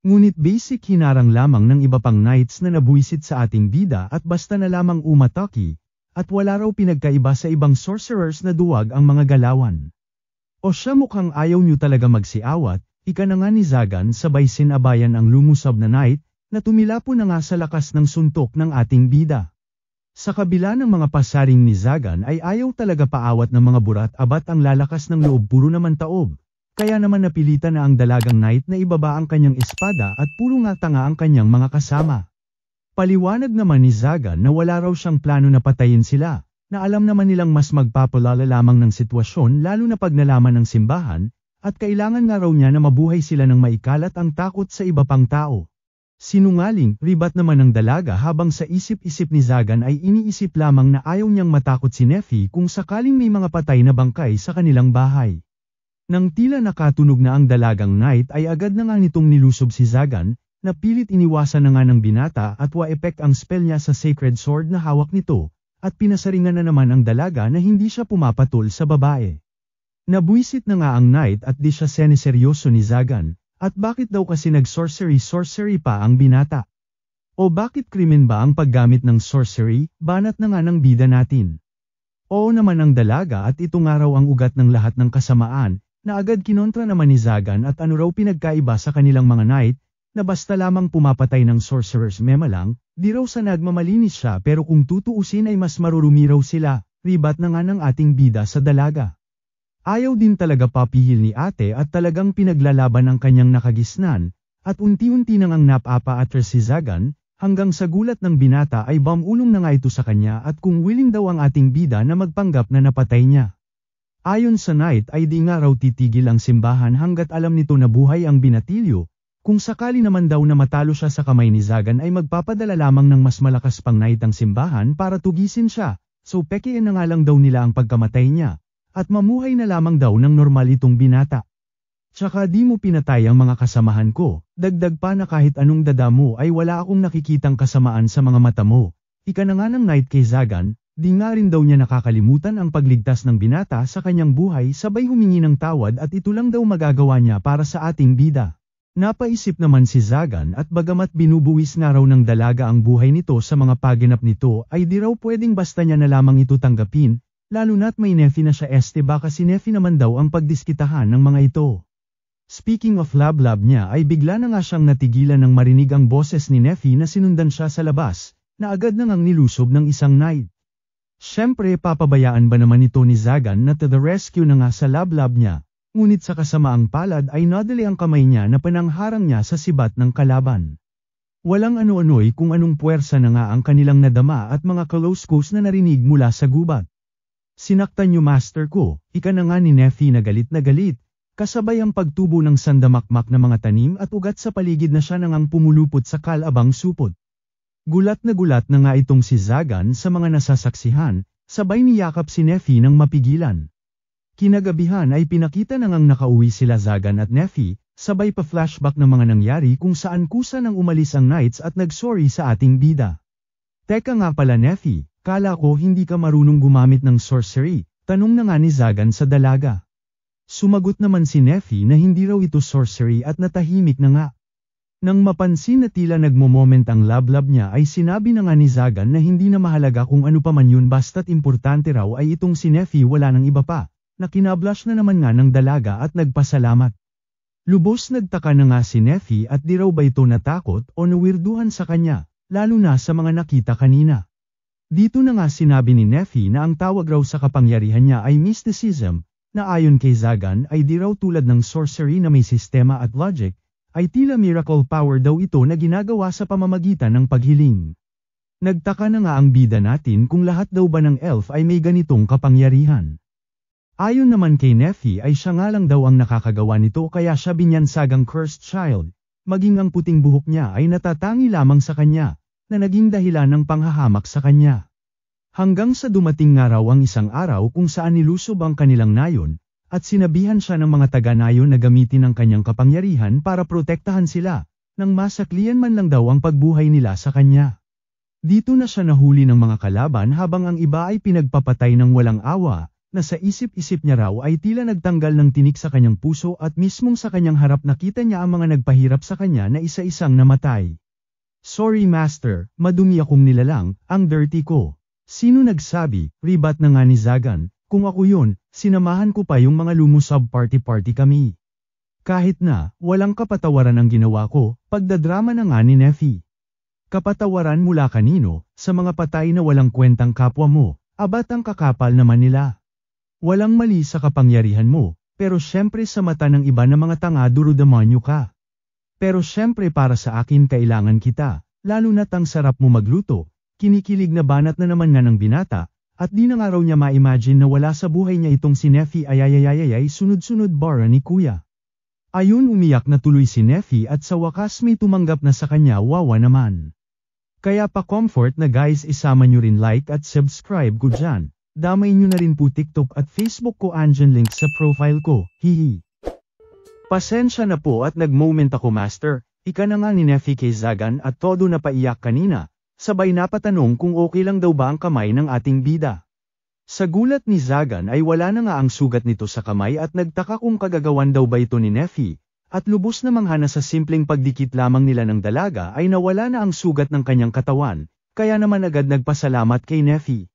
Ngunit basic hinarang lamang ng iba pang knights na nabuisit sa ating bida at basta na lamang umatake, at wala raw pinagkaiba sa ibang sorcerers na duwag ang mga galawan. O siya mukhang ayaw niyo talaga magsiawat, ika na nga ni Zagan sabay sinabayan ang lumusab na knight, na tumilapo na nga sa lakas ng suntok ng ating bida. Sa kabila ng mga pasaring ni Zagan ay ayaw talaga paawat ng mga burat abat ang lalakas ng loob puro naman taob, kaya naman napilitan na ang dalagang knight na ibaba ang kanyang espada at puro nga tanga ang kanyang mga kasama. Paliwanag naman ni Zagan na wala raw siyang plano na patayin sila, na alam naman nilang mas magpapalala lamang ng sitwasyon lalo na pag nalaman ng simbahan, at kailangan nga raw niya na mabuhay sila ng maikalat ang takot sa iba pang tao. Sinungaling, ribat naman ng dalaga habang sa isip-isip ni Zagan ay iniisip lamang na ayaw niyang matakot si Neffy kung sakaling may mga patay na bangkay sa kanilang bahay. Nang tila nakatunog na ang dalagang knight ay agad na nga nitong nilusob si Zagan, na pilit iniwasan na nga ng binata at wa-epek ang spell niya sa sacred sword na hawak nito, at pinasaringan na naman ang dalaga na hindi siya pumapatol sa babae. Nabuisit na nga ang knight at di siya siniseryoso ni Zagan. At bakit daw kasi nag-sorcery pa ang binata? O bakit krimen ba ang paggamit ng sorcery, banat na nga ng bida natin? Oo naman ang dalaga at ito nga raw ang ugat ng lahat ng kasamaan, na agad kinontra naman ni Zagan at ano raw pinagkaiba sa kanilang mga knight, na basta lamang pumapatay ng sorcerers mema lang, di raw sa nagmamalinis siya pero kung tutuusin ay mas marurumi raw sila, ribat na nga ng ating bida sa dalaga. Ayaw din talaga papihil ni ate at talagang pinaglalaban ang kanyang nakagisnan, At unti-unti nang ang napa-atras si Zagan, hanggang sa gulat ng binata ay bumulong na nga ito sa kanya at kung willing daw ang ating bida na magpanggap na napatay niya. Ayon sa Knight ay di nga raw titigil ang simbahan hanggat alam nito na buhay ang binatilyo. Kung sakali naman daw na matalo siya sa kamay ni Zagan ay magpapadala lamang ng mas malakas pang Knight ang simbahan para tugisin siya, so pekein na nga lang daw nila ang pagkamatay niya, at mamuhay na lamang daw ng normal itong binata. Tsaka di mo pinatay ang mga kasamahan ko, dagdag pa na kahit anong dada mo ay wala akong nakikitang kasamaan sa mga mata mo. Ika na nga ng Knight kay Zagan, di nga rin daw niya nakakalimutan ang pagligtas ng binata sa kanyang buhay sabay humingi ng tawad at ito lang daw magagawa niya para sa ating bida. Napaisip naman si Zagan at bagamat binubuwis nga raw ng dalaga ang buhay nito sa mga paginap nito ay di raw pwedeng basta niya na lamang ito tanggapin, lalo na't may nefi na siya baka si nefi naman daw ang pagdiskitahan ng mga ito. Speaking of lab niya ay bigla na nga siyang natigilan ng marinig ang boses ni nefi na sinundan siya sa labas, na agad na ngang nilusob ng isang Knight. Siyempre papabayaan ba naman ito ni Zagan na to the rescue na nga sa lab niya. Ngunit sa kasamaang palad ay nadali ang kamay niya na panangharang niya sa sibat ng kalaban. Walang ano-ano'y kung anong puwersa na nga ang kanilang nadama at mga close na narinig mula sa gubat. Sinaktan niyo master ko, ika na nga ni nefi na galit, kasabay ang pagtubo ng sandamakmak na mga tanim at ugat sa paligid na siya nang pumulupot sa kalabang supot. Gulat na nga itong si Zagan sa mga nasasaksihan, sabay niyakap si nefi nang mapigilan. Kinagabihan ay pinakita na ngang nakauwi sila Zagan at nefi, sabay pa flashback ng mga nangyari kung saan kusa nang umalis ang Knights at nagsorry sa ating bida. Teka nga pala nefi, kala ko hindi ka marunong gumamit ng sorcery, tanong na nga ni Zagan sa dalaga. Sumagot naman si nefi na hindi raw ito sorcery at natahimik na nga. Nang mapansin na tila nagmo-moment ang lab niya ay sinabi na nga ni Zagan na hindi na mahalaga kung ano pa man yun basta't importante raw ay itong si nefi wala nang iba pa. Na kinablush na naman nga ng dalaga at nagpasalamat. Lubos nagtaka na nga si nefi at di raw ba ito natakot o nawirduhan sa kanya, lalo na sa mga nakita kanina. Dito na nga sinabi ni nefi na ang tawag raw sa kapangyarihan niya ay mysticism, na ayon kay Zagan ay di raw tulad ng sorcery na may sistema at logic, ay tila miracle power daw ito na ginagawa sa pamamagitan ng paghiling. Nagtaka na nga ang bida natin kung lahat daw ba ng elf ay may ganitong kapangyarihan. Ayon naman kay nefi ay siya nga lang daw ang nakakagawa nito kaya siya binyansagang cursed child, maging ang puting buhok niya ay natatangi lamang sa kanya, na naging dahilan ng panghahamak sa kanya. Hanggang sa dumating nga raw ang isang araw kung saan nilusob ang kanilang nayon, at sinabihan siya ng mga taga-nayon na gamitin ang kanyang kapangyarihan para protektahan sila, nang masaklian man lang daw ang pagbuhay nila sa kanya. Dito na siya nahuli ng mga kalaban habang ang iba ay pinagpapatay ng walang awa, na sa isip-isip niya raw ay tila nagtanggal ng tinik sa kanyang puso at mismong sa kanyang harap nakita niya ang mga nagpahirap sa kanya na isa-isang namatay. Sorry master, madumi akong nilalang, ang dirty ko. Sino nagsabi, ribat na nga ni Zagan, kung ako yun, sinamahan ko pa yung mga lumusab party kami. Kahit na, walang kapatawaran ang ginawa ko, pagdadrama na nga ni nefi. Kapatawaran mula kanino, sa mga patay na walang kwentang kapwa mo, abat ang kakapal naman nila. Walang mali sa kapangyarihan mo, pero syempre sa mata ng iba na mga tanga duro-demonyo ka. Pero syempre para sa akin kailangan kita, lalo na't ang sarap mo magluto, kinikilig na banat na naman nga ng binata, at di na nga raw niya ma-imagine na wala sa buhay niya itong si nefi ayayayayay sunod-sunod bara ni kuya. Ayun umiyak na tuloy si nefi at sa wakas may tumanggap na sa kanya wawa naman. Kaya pa comfort na guys isama nyo rin like at subscribe ko dyan. Damay nyo na rin po TikTok at Facebook ko andyan link sa profile ko, hihi. Pasensya na po at nag-moment ako master, ika na nga ni nefi kay Zagan at todo na paiyak kanina, sabay napatanong kung okay lang daw ba ang kamay ng ating bida. Sa gulat ni Zagan ay wala na nga ang sugat nito sa kamay at nagtaka kung kagagawan daw ba ito ni nefi, at lubos na manghana sa simpleng pagdikit lamang nila ng dalaga ay nawala na ang sugat ng kanyang katawan, kaya naman agad nagpasalamat kay nefi.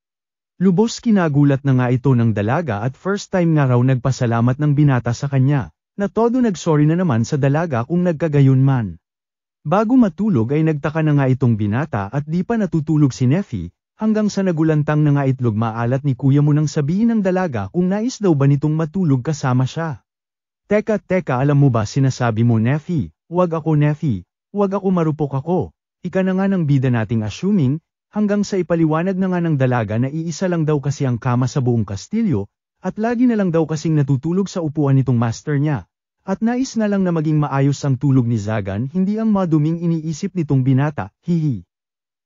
Lubos kinagulat na nga ito ng dalaga at first time nga raw nagpasalamat ng binata sa kanya, na todo nagsorry na naman sa dalaga kung nagkagayon man. Bago matulog ay nagtaka na nga itong binata at di pa natutulog si nefi, hanggang sa nagulantang na nga itlog maalat ni kuya mo nang sabihin ng dalaga kung nais daw ba nitong matulog kasama siya. Teka alam mo ba sinasabi mo nefi, Wag ako Neffy, wag ako marupok ako. Ika na nga ng bida nating assuming, hanggang sa ipaliwanag na nga ng dalaga na iisa lang daw kasi ang kama sa buong kastilyo, at lagi na lang daw kasing natutulog sa upuan nitong master niya. At nais na lang na maging maayos ang tulog ni Zagan, hindi ang maduming iniisip nitong binata, hihi.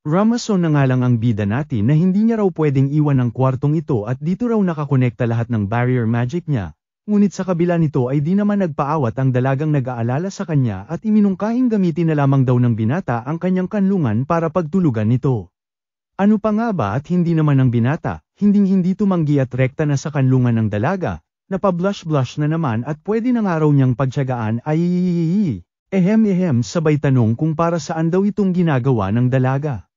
Ramason na nga lang ang bida natin na hindi niya raw pwedeng iwan ang kwartong ito at dito raw nakakonekta lahat ng barrier magic niya. Ngunit sa kabila nito ay di naman nagpaawat ang dalagang nag-aalala sa kanya at iminungkahing gamitin na lamang daw ng binata ang kanyang kanlungan para pagtulugan nito. Ano pa nga ba at hindi naman ang binata, hinding-hindi tumanggi at rekta na sa kanlungan ng dalaga, napablush-blush na naman at pwede na nga raw niyang pagtiyagaan ay ehem sabay tanong kung para saan daw itong ginagawa ng dalaga.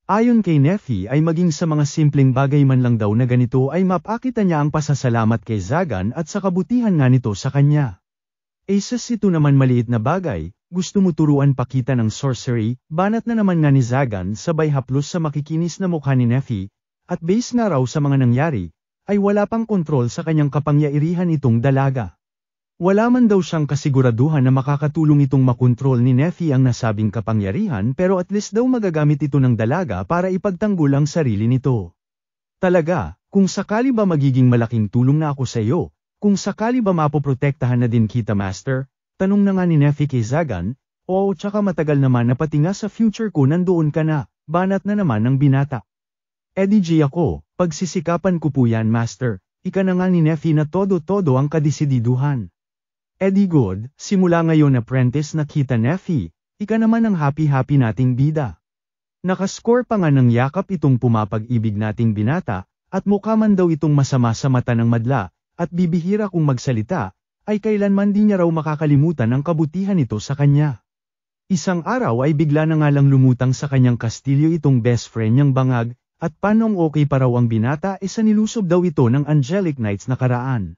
Ayon kay Neffy ay maging sa mga simpleng bagay man lang daw na ganito ay mapakita niya ang pasasalamat kay Zagan at sa kabutihan nga nito sa kanya. Aces ito naman maliit na bagay, gusto mo turuan pakita ng sorcery, banat na naman nga ni Zagan sabay haplos sa makikinis na mukha ni Neffy, at base nga raw sa mga nangyari, ay wala pang kontrol sa kanyang kapangyarihan itong dalaga. Wala man daw siyang kasiguraduhan na makakatulong itong makontrol ni Neffy ang nasabing kapangyarihan pero at least daw magagamit ito ng dalaga para ipagtanggol ang sarili nito. Talaga, kung sakali ba magiging malaking tulong na ako sa iyo, kung sakali ba mapoprotektahan na din kita master, tanong na nga ni Neffy kay Zagan, oo tsaka matagal naman na pati nga sa future ko nandoon ka na, banat na naman ng binata. EDG ako, pagsisikapan ko po yan master, ika na nga ni Neffy na todo-todo ang kadesididuhan. Eddie Good, simula ngayon apprentice na kita Neffy, ika naman ang happy-happy nating bida. Nakascore pa nga ng yakap itong pumapag-ibig nating binata, at mukha man daw itong masama sa mata ng madla, at bibihira kung magsalita, ay kailanman di niya raw makakalimutan ang kabutihan nito sa kanya. Isang araw ay bigla na nga lang lumutang sa kanyang kastilyo itong best friend niyang bangag, at panong okay pa raw ang binata sa nilusob daw ito ng Angelic Knights nakaraan.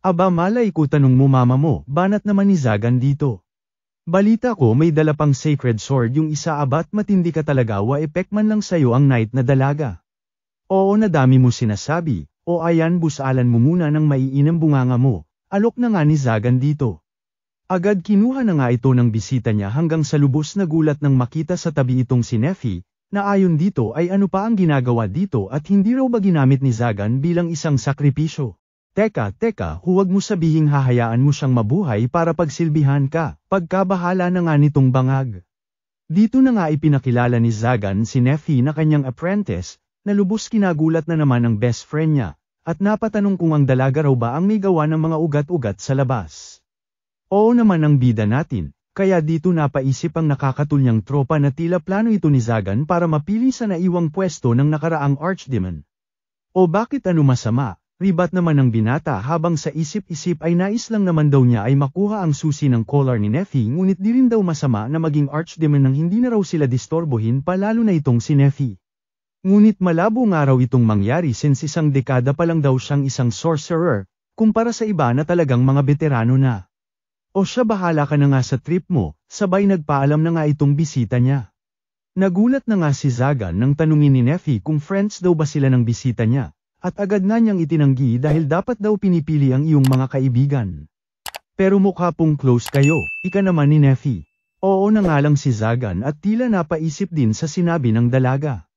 Aba malay ko tanong mo mama mo, banat naman ni Zagan dito. Balita ko may dala pang sacred sword yung isa abat matindi ka talaga wa-epek man lang sayo ang knight na dalaga. Oo nadami mo sinasabi, o ayan busalan mo muna ng maiinang bunganga mo, alok na nga ni Zagan dito. Agad kinuha na nga ito ng bisita niya hanggang sa lubos na gulat nang makita sa tabi itong si Neffy, na ayon dito ay ano pa ang ginagawa dito at hindi raw ba ginamit ni Zagan bilang isang sakripisyo. Teka, huwag mo sabihing hahayaan mo siyang mabuhay para pagsilbihan ka, pagkabahala na nga nitong bangag. Dito na nga ipinakilala ni Zagan si Neffy na kanyang apprentice, na lubos kinagulat na naman ang best friend niya, at napatanong kung ang dalaga raw ba ang may gawa ng mga ugat-ugat sa labas. Oo naman ang bida natin, kaya dito napaisip ang nakakatulyang tropa na tila plano ito ni Zagan para mapili sa naiwang pwesto ng nakaraang archdemon. O bakit ano masama? Ribat naman ng binata habang sa isip-isip ay nais lang naman daw niya ay makuha ang susi ng collar ni Neffy ngunit di rin daw masama na maging archdemon nang hindi na raw sila distorbohin pa lalo na itong si Neffy. Ngunit malabo nga raw itong mangyari since isang dekada pa lang daw siyang isang sorcerer, kumpara sa iba na talagang mga veterano na. O siya bahala ka na nga sa trip mo, sabay nagpaalam na nga itong bisita niya. Nagulat na nga si Zagan nang tanungin ni Neffy kung friends daw ba sila ng bisita niya. At agad na niyang itinanggi dahil dapat daw pinipili ang iyong mga kaibigan. Pero mukha pong close kayo, ika naman ni Neffy. Oo na nga lang si Zagan at tila napaisip din sa sinabi ng dalaga.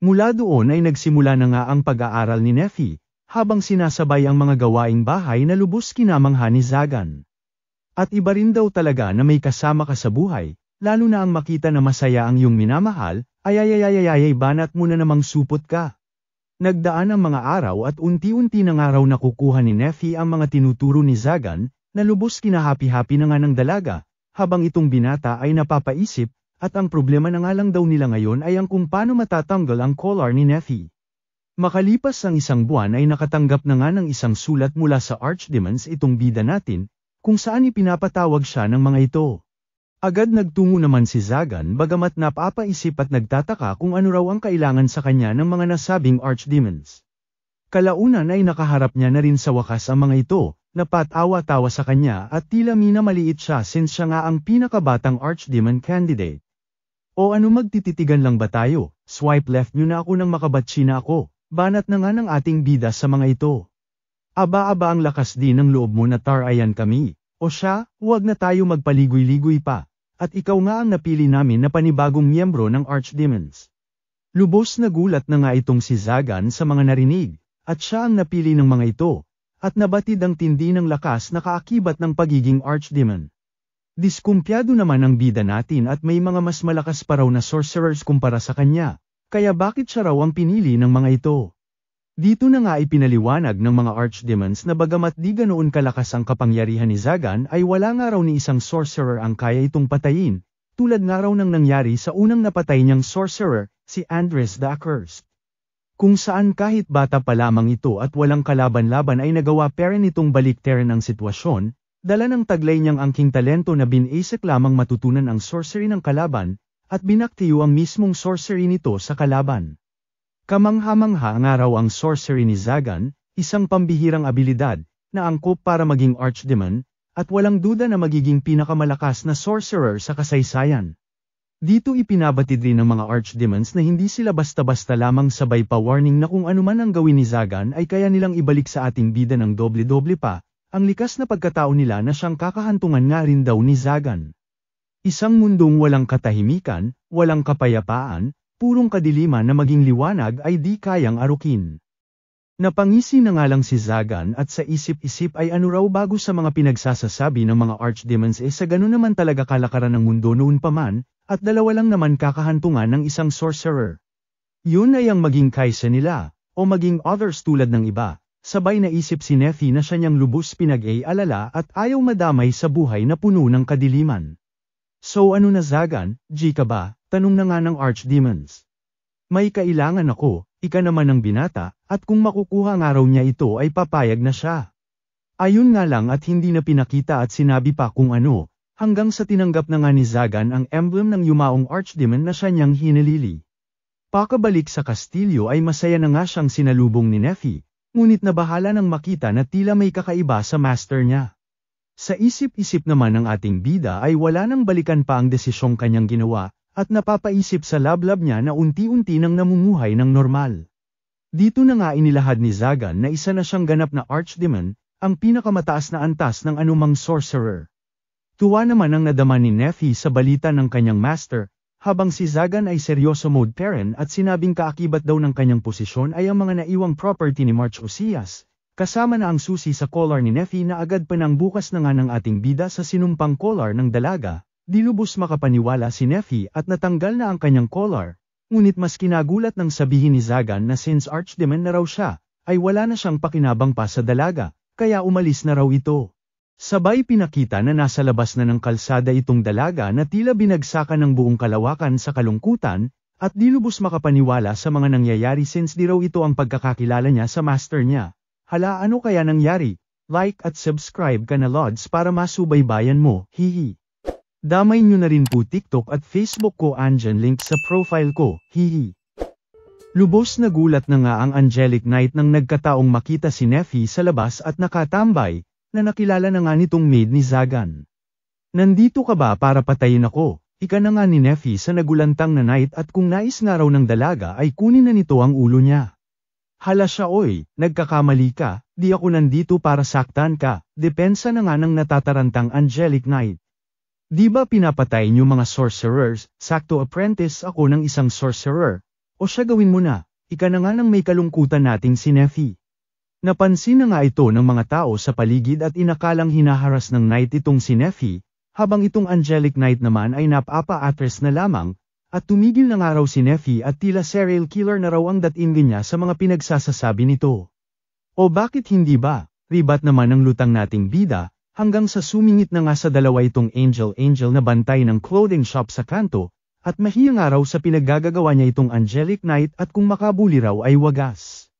Mula doon ay nagsimula na nga ang pag-aaral ni Neffy, habang sinasabay ang mga gawaing bahay na lubos kinamangha ni Zagan. At iba rin daw talaga na may kasama ka sa buhay, lalo na ang makita na masaya ang iyong minamahal, ay banat mo na namang supot ka. Nagdaan ang mga araw at unti-unti na nga raw nakukuha ni Neffy ang mga tinuturo ni Zagan, na lubos kinahapi-hapi na nga ng dalaga, habang itong binata ay napapaisip, at ang problema na nga lang daw nila ngayon ay ang kung paano matatanggal ang collar ni Neffy. Makalipas ang isang buwan ay nakatanggap na nga ng isang sulat mula sa archdemons itong bida natin, kung saan ipinapatawag siya ng mga ito. Agad nagtungo naman si Zagan bagamat napapaisip at nagtataka kung ano raw ang kailangan sa kanya ng mga nasabing archdemons. Kalaunan ay nakaharap niya na rin sa wakas ang mga ito, napatawa-tawa sa kanya at tila minamaliit siya since siya nga ang pinakabatang archdemon candidate. O ano magtititigan lang ba tayo, swipe left nyo na ako nang makabatsi na ako, banat na nga ng ating bida sa mga ito. Aba ang lakas din ng loob mo na tarayan kami. O siya, huwag na tayo magpaligoy-ligoy pa. At ikaw nga ang napili namin na panibagong miyembro ng Archdemons. Lubos na gulat na nga itong si Zagan sa mga narinig, at siya ang napili ng mga ito, at nabatid ang tindi ng lakas na kaakibat ng pagiging Archdemon. Diskumpiyado naman ang bida natin at may mga mas malakas pa raw na sorcerers kumpara sa kanya, kaya bakit siya raw ang pinili ng mga ito? Dito na nga ipinaliwanag ng mga Archdemons na bagamat di ganoon kalakas ang kapangyarihan ni Zagan ay wala nga raw ni isang sorcerer ang kaya itong patayin, tulad nga raw ng nangyari sa unang napatay niyang sorcerer, si Andres the Accursed. Kung saan kahit bata pa lamang ito at walang kalaban-laban ay nagawa pa rin itong baliktarin ang sitwasyon, dala ng taglay niyang angking talento na binasik lamang matutunan ang sorcery ng kalaban, at binaktiyo ang mismong sorcery nito sa kalaban. Kamangha-mangha nga raw ang sorcery ni Zagan, isang pambihirang abilidad, na angkop para maging Archdemon, at walang duda na magiging pinakamalakas na sorcerer sa kasaysayan. Dito ipinabatid rin ng mga Archdemons na hindi sila basta-basta lamang sabay pa-warning na kung anuman ang gawin ni Zagan ay kaya nilang ibalik sa ating bida ng doble-doble pa, ang likas na pagkatao nila na siyang kakahantungan nga rin daw ni Zagan. Isang mundong walang katahimikan, walang kapayapaan, purong kadiliman na maging liwanag ay di kayang arukin. Napangisi na nga lang si Zagan at sa isip-isip ay ano raw bago sa mga pinagsasasabi ng mga Archdemons sa ganun naman talaga kalakaran ng mundo noon pa man, at dalawa lang naman kakahantungan ng isang sorcerer. Yun ay ang maging kaysa nila, o maging others tulad ng iba, sabay na isip si Nephi na siya niyang lubos pinag-alala at ayaw madamay sa buhay na puno ng kadiliman. So ano na Zagan, G ka ba? Tanong na nga ng Archdemons. May kailangan ako, ika naman ang binata, at kung makukuha nga raw niya ito ay papayag na siya. Ayun nga lang at hindi na pinakita at sinabi pa kung ano, hanggang sa tinanggap na nga ni Zagan ang emblem ng yumaong Archdemon na siya niyang hinalili. Pakabalik sa kastilyo ay masaya na nga siyang sinalubong ni Nephi, ngunit nabahala nang makita na tila may kakaiba sa master niya. Sa isip-isip naman ng ating bida ay wala nang balikan pa ang desisyong kanyang ginawa, at napapaisip sa lablab niya na unti-unti nang namumuhay ng normal. Dito na nga inilahad ni Zagan na isa na siyang ganap na Archdemon, ang pinakamataas na antas ng anumang sorcerer. Tuwa naman ang nadama ni Nephi sa balita ng kanyang master, habang si Zagan ay seryoso mode parent at sinabing kaakibat daw ng kanyang posisyon ay ang mga naiwang property ni March Osias, kasama na ang susi sa collar ni Nephi na agad pa nang bukas na nga ng ating bida sa sinumpang collar ng dalaga. Di lubos makapaniwala si Nephi at natanggal na ang kanyang collar, ngunit mas kinagulat ng sabihin ni Zagan na since Archdemon na raw siya, ay wala na siyang pakinabang pa sa dalaga, kaya umalis na raw ito. Sabay pinakita na nasa labas na ng kalsada itong dalaga na tila binagsakan ng buong kalawakan sa kalungkutan, at di lubos makapaniwala sa mga nangyayari since di raw ito ang pagkakakilala niya sa master niya. Hala ano kaya nangyari? Like at subscribe ka na Lods para masubaybayan mo, hihi. Damay nyo na rin po TikTok at Facebook ko andyan link sa profile ko, hihi. Lubos na gulat na nga ang Angelic Knight nang nagkataong makita si Nephi sa labas at nakatambay, na nakilala na nga nitong maid ni Zagan. Nandito ka ba para patayin ako? Ika na nga ni Nephi sa nagulantang na Knight at kung nais nga raw ng dalaga ay kunin na nito ang ulo niya. Hala siya oy, nagkakamali ka, di ako nandito para saktan ka, depensa na nga ng natatarantang Angelic Knight. Di ba pinapatay niyo mga sorcerers, sakto apprentice ako ng isang sorcerer, o siya gawin mo na, ika na nga ng may kalungkutan nating si Nephi. Napansin na nga ito ng mga tao sa paligid at inakalang hinaharas ng Knight itong si Nephi, habang itong Angelic Knight naman ay napapa-atres na lamang, at tumigil na nga raw si Nephi at tila serial killer na raw ang dating niya sa mga pinagsasasabi nito. O bakit hindi ba, ribat naman ang lutang nating bida, hanggang sa sumingit na nga sa dalawa itong angel na bantay ng clothing shop sa kanto, at mahiya nga raw sa pinaggagawa niya itong Angelic Knight at kung makabuli raw ay wagas.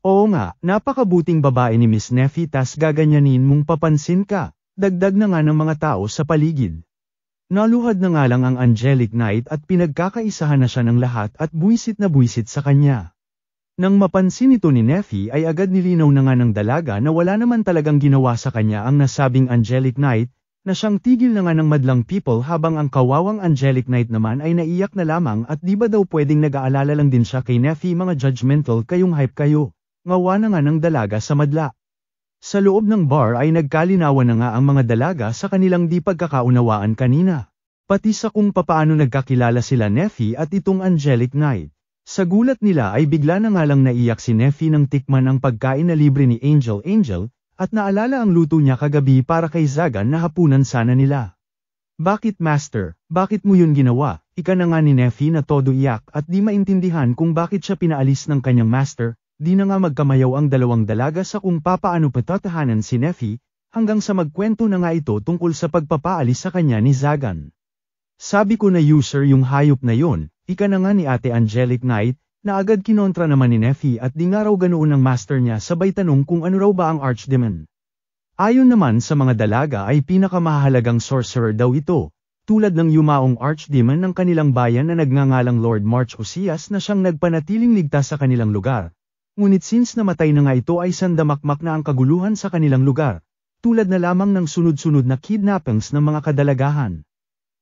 Oo nga, napakabuting babae ni Miss Nephi tas gaganyanin mong papansin ka, dagdag na nga ng mga tao sa paligid. Naluhad na nga lang ang Angelic Knight at pinagkakaisahan na siya ng lahat at buwisit na buwisit sa kanya. Nang mapansin ito ni Nephi ay agad nilinaw na nga ng dalaga na wala naman talagang ginawa sa kanya ang nasabing Angelic Knight, na siyang tigil na nga ng madlang people habang ang kawawang Angelic Knight naman ay naiyak na lamang at di ba daw pwedeng nag-aalala lang din siya kay Nephi mga judgmental kayong hype kayo, ngawa na nga ng dalaga sa madla. Sa loob ng bar ay nagkalinawan na nga ang mga dalaga sa kanilang di pagkakaunawaan kanina. Pati sa kung papaano nagkakilala sila Neffy at itong Angelic Knight. Sa gulat nila ay bigla na nga lang naiyak si Neffy nang tikman ang pagkain na libre ni Angel, at naalala ang luto niya kagabi para kay Zagan na hapunan sana nila. Bakit Master, bakit mo yun ginawa? Ika na nga ni Neffy na todo iyak at di maintindihan kung bakit siya pinaalis ng kanyang master. Di na nga magkamayaw ang dalawang dalaga sa kung papaano patatahanan si Neffy, hanggang sa magkwento na nga ito tungkol sa pagpapaalis sa kanya ni Zagan. Sabi ko na user yung hayop na yon, ika na nga ni Ate Angelic Knight, na agad kinontra naman ni Neffy at di nga raw ganoon ang master niya sabay tanong kung ano raw ba ang Archdemon. Ayon naman sa mga dalaga ay pinakamahalagang sorcerer daw ito, tulad ng yumaong Archdemon ng kanilang bayan na nagngangalang Lord March Osias na siyang nagpanatiling ligtas sa kanilang lugar. Ngunit since namatay na nga ito ay sandamakmak na ang kaguluhan sa kanilang lugar, tulad na lamang ng sunod-sunod na kidnappings ng mga kadalagahan.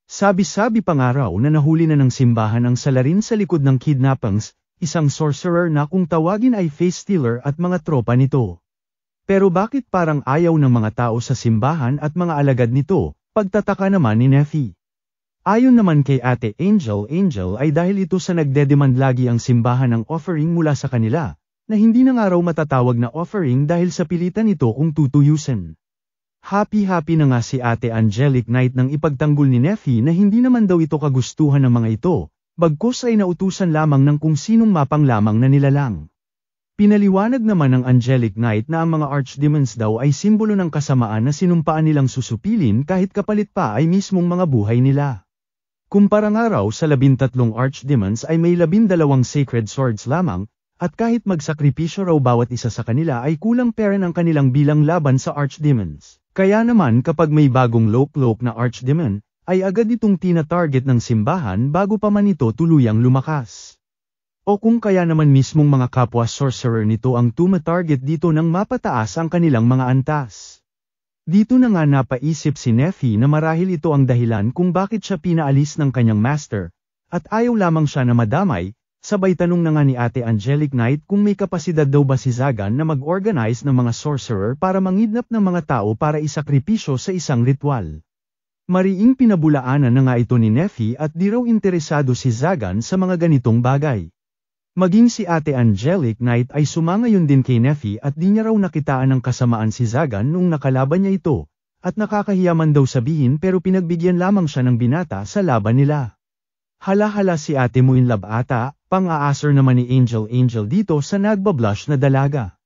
Sabi-sabi pa nga raw na nahuli na ng simbahan ang salarin sa likod ng kidnappings, isang sorcerer na kung tawagin ay face stealer at mga tropa nito. Pero bakit parang ayaw ng mga tao sa simbahan at mga alagad nito, pagtataka naman ni Neffy. Ayon naman kay Ate Angel ay dahil ito sa nagdedemand lagi ang simbahan ng offering mula sa kanila, na hindi na nga raw matatawag na offering dahil sa pilitan nito kung tutuyusin. Happy na nga si Ate Angelic Knight nang ipagtanggol ni Neffy na hindi naman daw ito kagustuhan ng mga ito, bagkus ay nautusan lamang ng kung sinong mapang lamang na nilalang. Pinaliwanag naman ng Angelic Knight na ang mga Archdemons daw ay simbolo ng kasamaan na sinumpaan nilang susupilin kahit kapalit pa ay mismong mga buhay nila. Kumpara nga raw sa 13 Archdemons ay may 12 sacred swords lamang, at kahit magsakripisyo raw bawat isa sa kanila ay kulang pa rin ang kanilang bilang laban sa Archdemons. Kaya naman kapag may bagong low-cloak na Archdemon, ay agad itong tina-target ng simbahan bago pa man ito tuluyang lumakas. O kung kaya naman mismong mga kapwa sorcerer nito ang tuma-target dito nang mapataas ang kanilang mga antas. Dito na nga napaisip si Neffy na marahil ito ang dahilan kung bakit siya pinaalis ng kanyang master, at ayaw lamang siya na madamay. Sabay tanong na nga ni Ate Angelic Knight kung may kapasidad daw ba si Zagan na mag-organize ng mga sorcerer para mangidnap ng mga tao para isakripisyo sa isang ritual. Mariing pinabulaanan na nga ito ni Neffy at di raw interesado si Zagan sa mga ganitong bagay. Maging si Ate Angelic Knight ay sumangayon din kay Neffy at di niya raw nakitaan ng kasamaan si Zagan nung nakalaban niya ito, at nakakahiyaman daw sabihin pero pinagbigyan lamang siya ng binata sa laban nila. Hala-hala si Ate mo in love ata, pang-aasar naman ni Angel dito sa nagbablush na dalaga.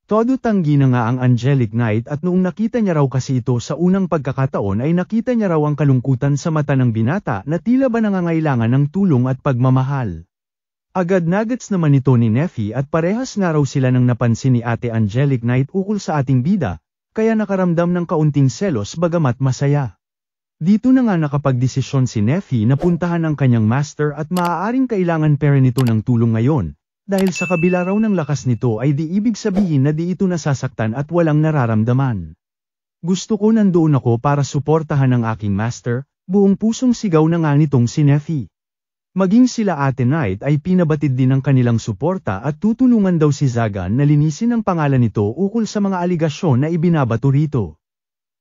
Todo tanggi na nga ang Angelic Knight at noong nakita niya raw kasi ito sa unang pagkakataon ay nakita niya raw ang kalungkutan sa mata ng binata na tila ba nangangailangan ng tulong at pagmamahal. Agad nagets naman ito ni Neffy at parehas nga raw sila nang napansin ni Ate Angelic Knight ukol sa ating bida, kaya nakaramdam ng kaunting selos bagamat masaya. Dito na nga nakapagdesisyon si Neffy na puntahan ang kanyang master at maaaring kailangan pa rin ito ng tulong ngayon, dahil sa kabila raw ng lakas nito ay di ibig sabihin na di ito nasasaktan at walang nararamdaman. Gusto ko nandoon ako para suportahan ang aking master, buong pusong sigaw na nga nitong si Neffy. Maging sila Ate Knight ay pinabatid din ng kanilang suporta at tutulungan daw si Zagan na linisin ang pangalan nito ukol sa mga aligasyon na ibinabato rito.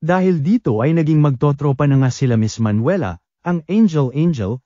Dahil dito ay naging magtotropa na nga sila Miss Manuela, ang Angel,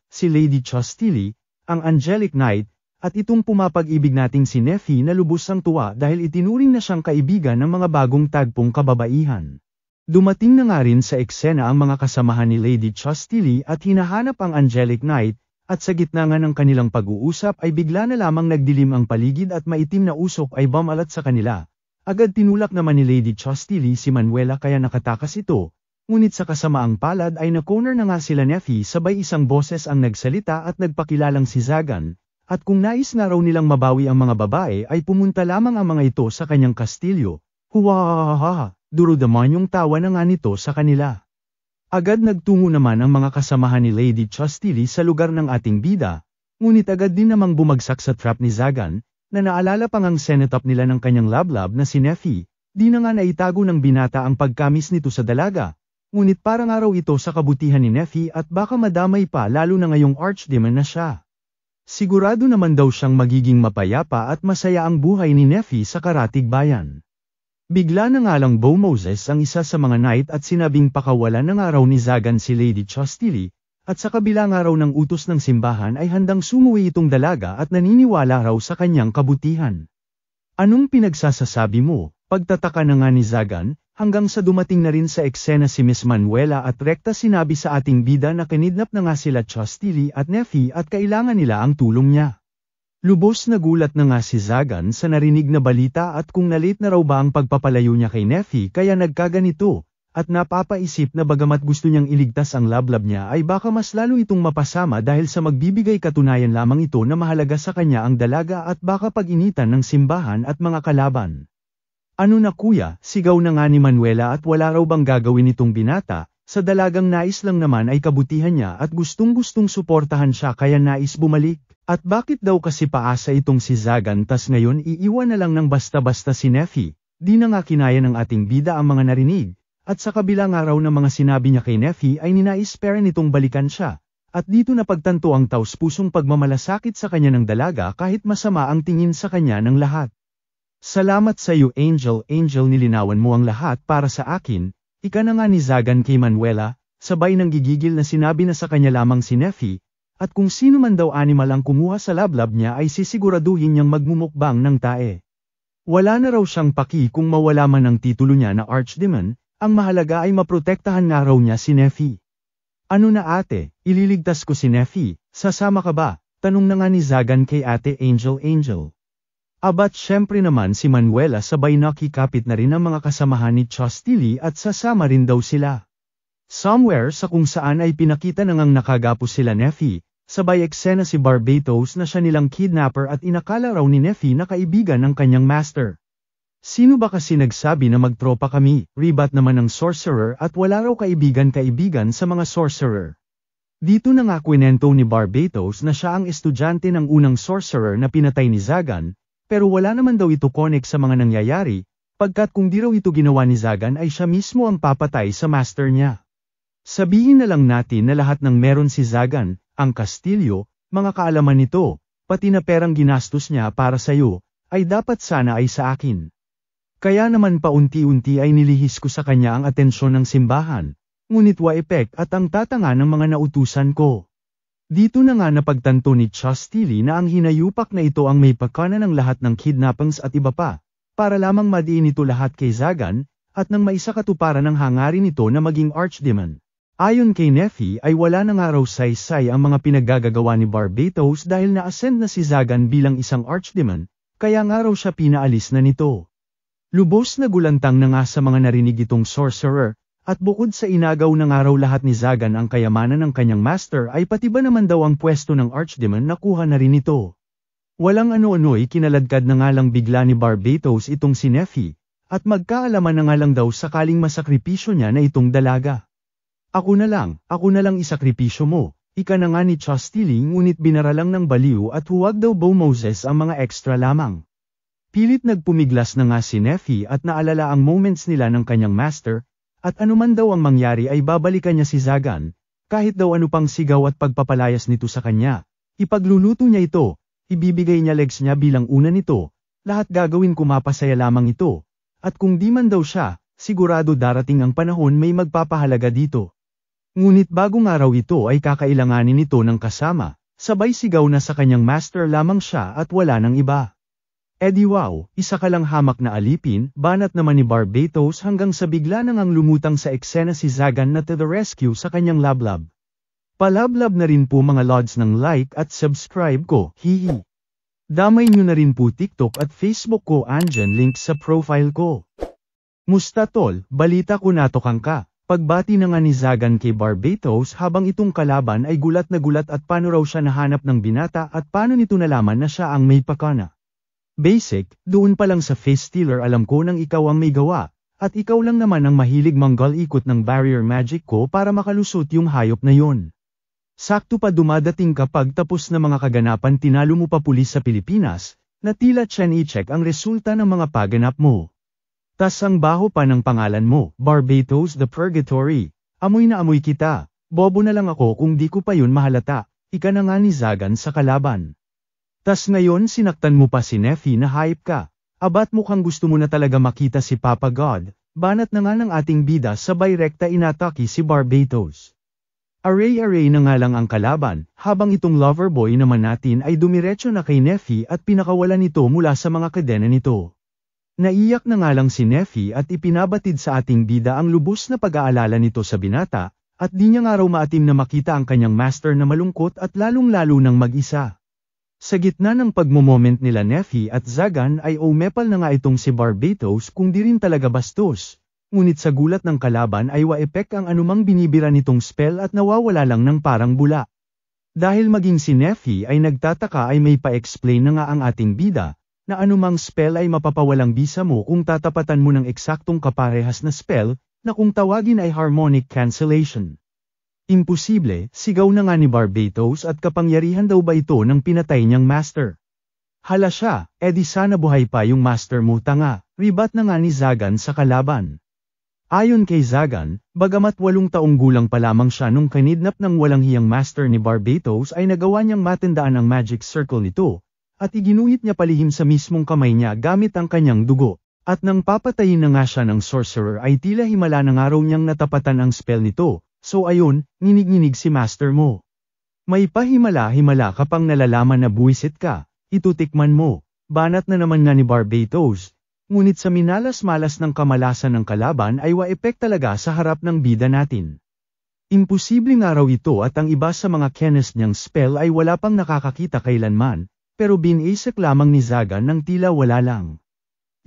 si Lady Chastili, ang Angelic Knight, at itong pumapag-ibig nating si Neffy na lubos ang tuwa dahil itinuring na siyang kaibigan ng mga bagong tagpong kababaihan. Dumating na nga rin sa eksena ang mga kasamahan ni Lady Chastili at hinahanap ang Angelic Knight, at sa gitna nga ng kanilang pag-uusap ay bigla na lamang nagdilim ang paligid at maitim na usok ay bumalat sa kanila. Agad tinulak naman ni Lady Chastili si Manuela kaya nakatakas ito, ngunit sa kasamaang palad ay na-corner na nga sila Neffy sabay isang boses ang nagsalita at nagpakilalang si Zagan, at kung nais na raw nilang mabawi ang mga babae ay pumunta lamang ang mga ito sa kanyang kastilyo. Huwahahaha, durodamanyong tawa na nga nito sa kanila. Agad nagtungo naman ang mga kasamahan ni Lady Chastili sa lugar ng ating bida, ngunit agad din namang bumagsak sa trap ni Zagan, na naalala pang ang senetop nila ng kanyang lablab na si Neffy, di na nga naitago ng binata ang pagkamis nito sa dalaga, ngunit parang araw ito sa kabutihan ni Neffy at baka madamay pa lalo na ngayong Archdemon na siya. Sigurado naman daw siyang magiging mapayapa at masaya ang buhay ni Neffy sa Karatig Bayan. Bigla na nga lang Bo Moses ang isa sa mga knight at sinabing pakawalan na nga raw ni Zagan si Lady Chastity, at sa kabila nga raw ng utos ng simbahan ay handang sumuwi itong dalaga at naniniwala raw sa kanyang kabutihan. Anong pinagsasasabi mo? Pagtataka na nga ni Zagan, hanggang sa dumating na rin sa eksena si Miss Manuela at rekta sinabi sa ating bida na kinidnap na nga sila Chastity at Neffy at kailangan nila ang tulong niya. Lubos na gulat na nga si Zagan sa narinig na balita at kung na-late na raw ba ang pagpapalayo niya kay Neffy kaya nagkaganito, at napapaisip na bagamat gusto niyang iligtas ang lablab niya ay baka mas lalo itong mapasama dahil sa magbibigay katunayan lamang ito na mahalaga sa kanya ang dalaga at baka pag-initan ng simbahan at mga kalaban. Ano na kuya, sigaw na nga ni Manuela at wala raw bang gagawin itong binata, sa dalagang nais lang naman ay kabutihan niya at gustong-gustong suportahan siya kaya nais bumalik. At bakit daw kasi paasa itong si Zagan tas ngayon iiwan na lang ng basta-basta si Neffy, di na nga kinaya ng ating bida ang mga narinig, at sa kabilang araw ng mga sinabi niya kay Neffy ay ninais pera nitong balikan siya, at dito napagtanto ang taus-pusong pagmamalasakit sa kanya ng dalaga kahit masama ang tingin sa kanya ng lahat. Salamat sa iyo Angel, nilinawan mo ang lahat para sa akin, ika na nga ni Zagan kay Manuela, sabay ng gigigil na sinabi na sa kanya lamang si Neffy, at kung sino man daw animal ang kumuha sa lablab niya ay sisiguraduhin niyang magmumukbang ng tae. Wala na raw siyang paki kung mawala man ang titulo niya na Archdemon, ang mahalaga ay maprotektahan nga raw niya si Neffy. Ano na ate, ililigtas ko si Neffy, sasama ka ba? Tanong na nga ni Zagan kay ate Angel. Abat syempre naman si Manuela sabay nakikapit na rin ang mga kasamahan ni Chastity at sasama rin daw sila. Somewhere sa kung saan ay pinakita na ngang nakagapos sila Neffy, sabay eksena si Barbatos na siya nilang kidnapper at inakala raw ni Neffy na kaibigan ng kanyang master. Sino ba kasi nagsabi na magtropa kami, ribat naman ng sorcerer at wala raw kaibigan sa mga sorcerer. Dito na nga kwento ni Barbatos na siya ang estudyante ng unang sorcerer na pinatay ni Zagan, pero wala naman daw ito connect sa mga nangyayari, pagkat kung di raw ito ginawa ni Zagan ay siya mismo ang papatay sa master niya. Sabihin na lang natin na lahat ng meron si Zagan, ang kastilyo, mga kaalaman nito, pati na perang ginastos niya para sayo, ay dapat sana ay sa akin. Kaya naman paunti-unti ay nilihis ko sa kanya ang atensyon ng simbahan, ngunit waepek at ang tatanga ng mga nautusan ko. Dito na nga napagtanto ni Chastity na ang hinayupak na ito ang may pakana ng lahat ng kidnappings at iba pa, para lamang madiin ito lahat kay Zagan, at nang maisakatuparan ng hangarin nito na maging Archdemon. Ayon kay Neffy ay wala na nga raw saysay ang mga pinaggagawa ni Barbatos dahil na-ascend na si Zagan bilang isang Archdemon, kaya nga raw siya pinaalis na nito. Lubos na gulantang na nga sa mga narinig itong sorcerer, at bukod sa inagaw na nga raw lahat ni Zagan ang kayamanan ng kanyang master ay pati ba naman daw ang pwesto ng Archdemon nakuha na rin ito. Walang ano-ano'y kinaladkad na nga lang bigla ni Barbatos itong si Neffy, at magkaalaman na nga lang daw sakaling masakripisyo niya na itong dalaga. Ako na lang isakripisyo mo, ika na nga ni Chastity ngunit binara lang ng baliw at huwag daw Bo Moses ang mga extra lamang. Pilit nagpumiglas na nga si Neffy at naalala ang moments nila ng kanyang master, at anuman daw ang mangyari ay babalikan niya si Zagan, kahit daw ano pang sigaw at pagpapalayas nito sa kanya, ipagluluto niya ito, ibibigay niya legs niya bilang una nito, lahat gagawin ko mapasaya lamang ito, at kung di man daw siya, sigurado darating ang panahon may magpapahalaga dito. Ngunit bagong araw ito ay kakailanganin nito ng kasama, sabay sigaw na sa kanyang master lamang siya at wala nang iba. Edi wow, isa ka lang hamak na alipin, banat naman ni Barbatos hanggang sa bigla nang ang lumutang sa eksena si Zagan na to the rescue sa kanyang lablab. Palablab na rin po mga lods ng like at subscribe ko, hihi. Damay nyo na rin po TikTok at Facebook ko andyan link sa profile ko. Musta tol, balita ko natokang ka. Pagbati na nga ni Zagan kay Barbatos habang itong kalaban ay gulat na gulat at paano raw siya nahanap ng binata at paano nito nalaman na siya ang may pakana. Basic, doon pa lang sa face stealer alam ko nang ikaw ang may gawa, at ikaw lang naman ang mahilig manggal ikot ng barrier magic ko para makalusot yung hayop na yon. Sakto pa dumadating kapag tapos na mga kaganapan tinalo mo pa pulis sa Pilipinas, na tila check ang resulta ng mga paganap mo. Tas ang baho pa ng pangalan mo, Barbatos the Purgatory. Amoy na amoy kita, bobo na lang ako kung di ko pa yun mahalata, ika na nga ni Zagan sa kalaban. Tas ngayon sinaktan mo pa si Neffy na hype ka. Abat mukhang gusto mo na talaga makita si Papa God, banat na nga ng ating bida sabay rekta inatake si Barbatos. Aray-aray na nga lang ang kalaban, habang itong lover boy naman natin ay dumiretso na kay Neffy at pinakawalan nito mula sa mga kadena nito. Naiyak na nga lang si Neffy at ipinabatid sa ating bida ang lubos na pag-aalala nito sa binata, at di niya nga raw maatim na makita ang kanyang master na malungkot at lalong-lalo nang mag-isa. Sa gitna ng pagmomoment nila Neffy at Zagan ay umepal na nga itong si Barbatos kung di rin talaga bastos. Ngunit sa gulat ng kalaban ay wa-epek ang anumang binibira nitong spell at nawawala lang ng parang bula. Dahil maging si Neffy ay nagtataka ay may pa-explain na nga ang ating bida, na anumang spell ay mapapawalang bisa mo kung tatapatan mo ng eksaktong kaparehas na spell, na kung tawagin ay harmonic cancellation. Imposible, sigaw na nga ni Barbatos at kapangyarihan daw ba ito ng pinatay niyang master. Hala siya, edi sana buhay pa yung master mo tanga, ribat na nga ni Zagan sa kalaban. Ayon kay Zagan, bagamat 8 taong gulang pa lamang siya nung kinidnap ng walang hiyang master ni Barbatos ay nagawa niyang matandaan ang magic circle nito, at iginuhit niya palihim sa mismong kamay niya gamit ang kanyang dugo, at nang papatayin na nga siya ng sorcerer ay tila himala ng araw niyang natapatan ang spell nito, so ayun, nginig-nginig si master mo. May pahimala-himala ka pang nalalaman na buwisit ka, itutikman mo, banat na naman nga ni Barbatos. Ngunit sa minalas-malas ng kamalasan ng kalaban ay wa-epek talaga sa harap ng bida natin. Imposible nga raw ito at ang iba sa mga kenes niyang spell ay wala pang nakakakita kailanman, pero binasek lamang ni Zagan ng tila wala lang.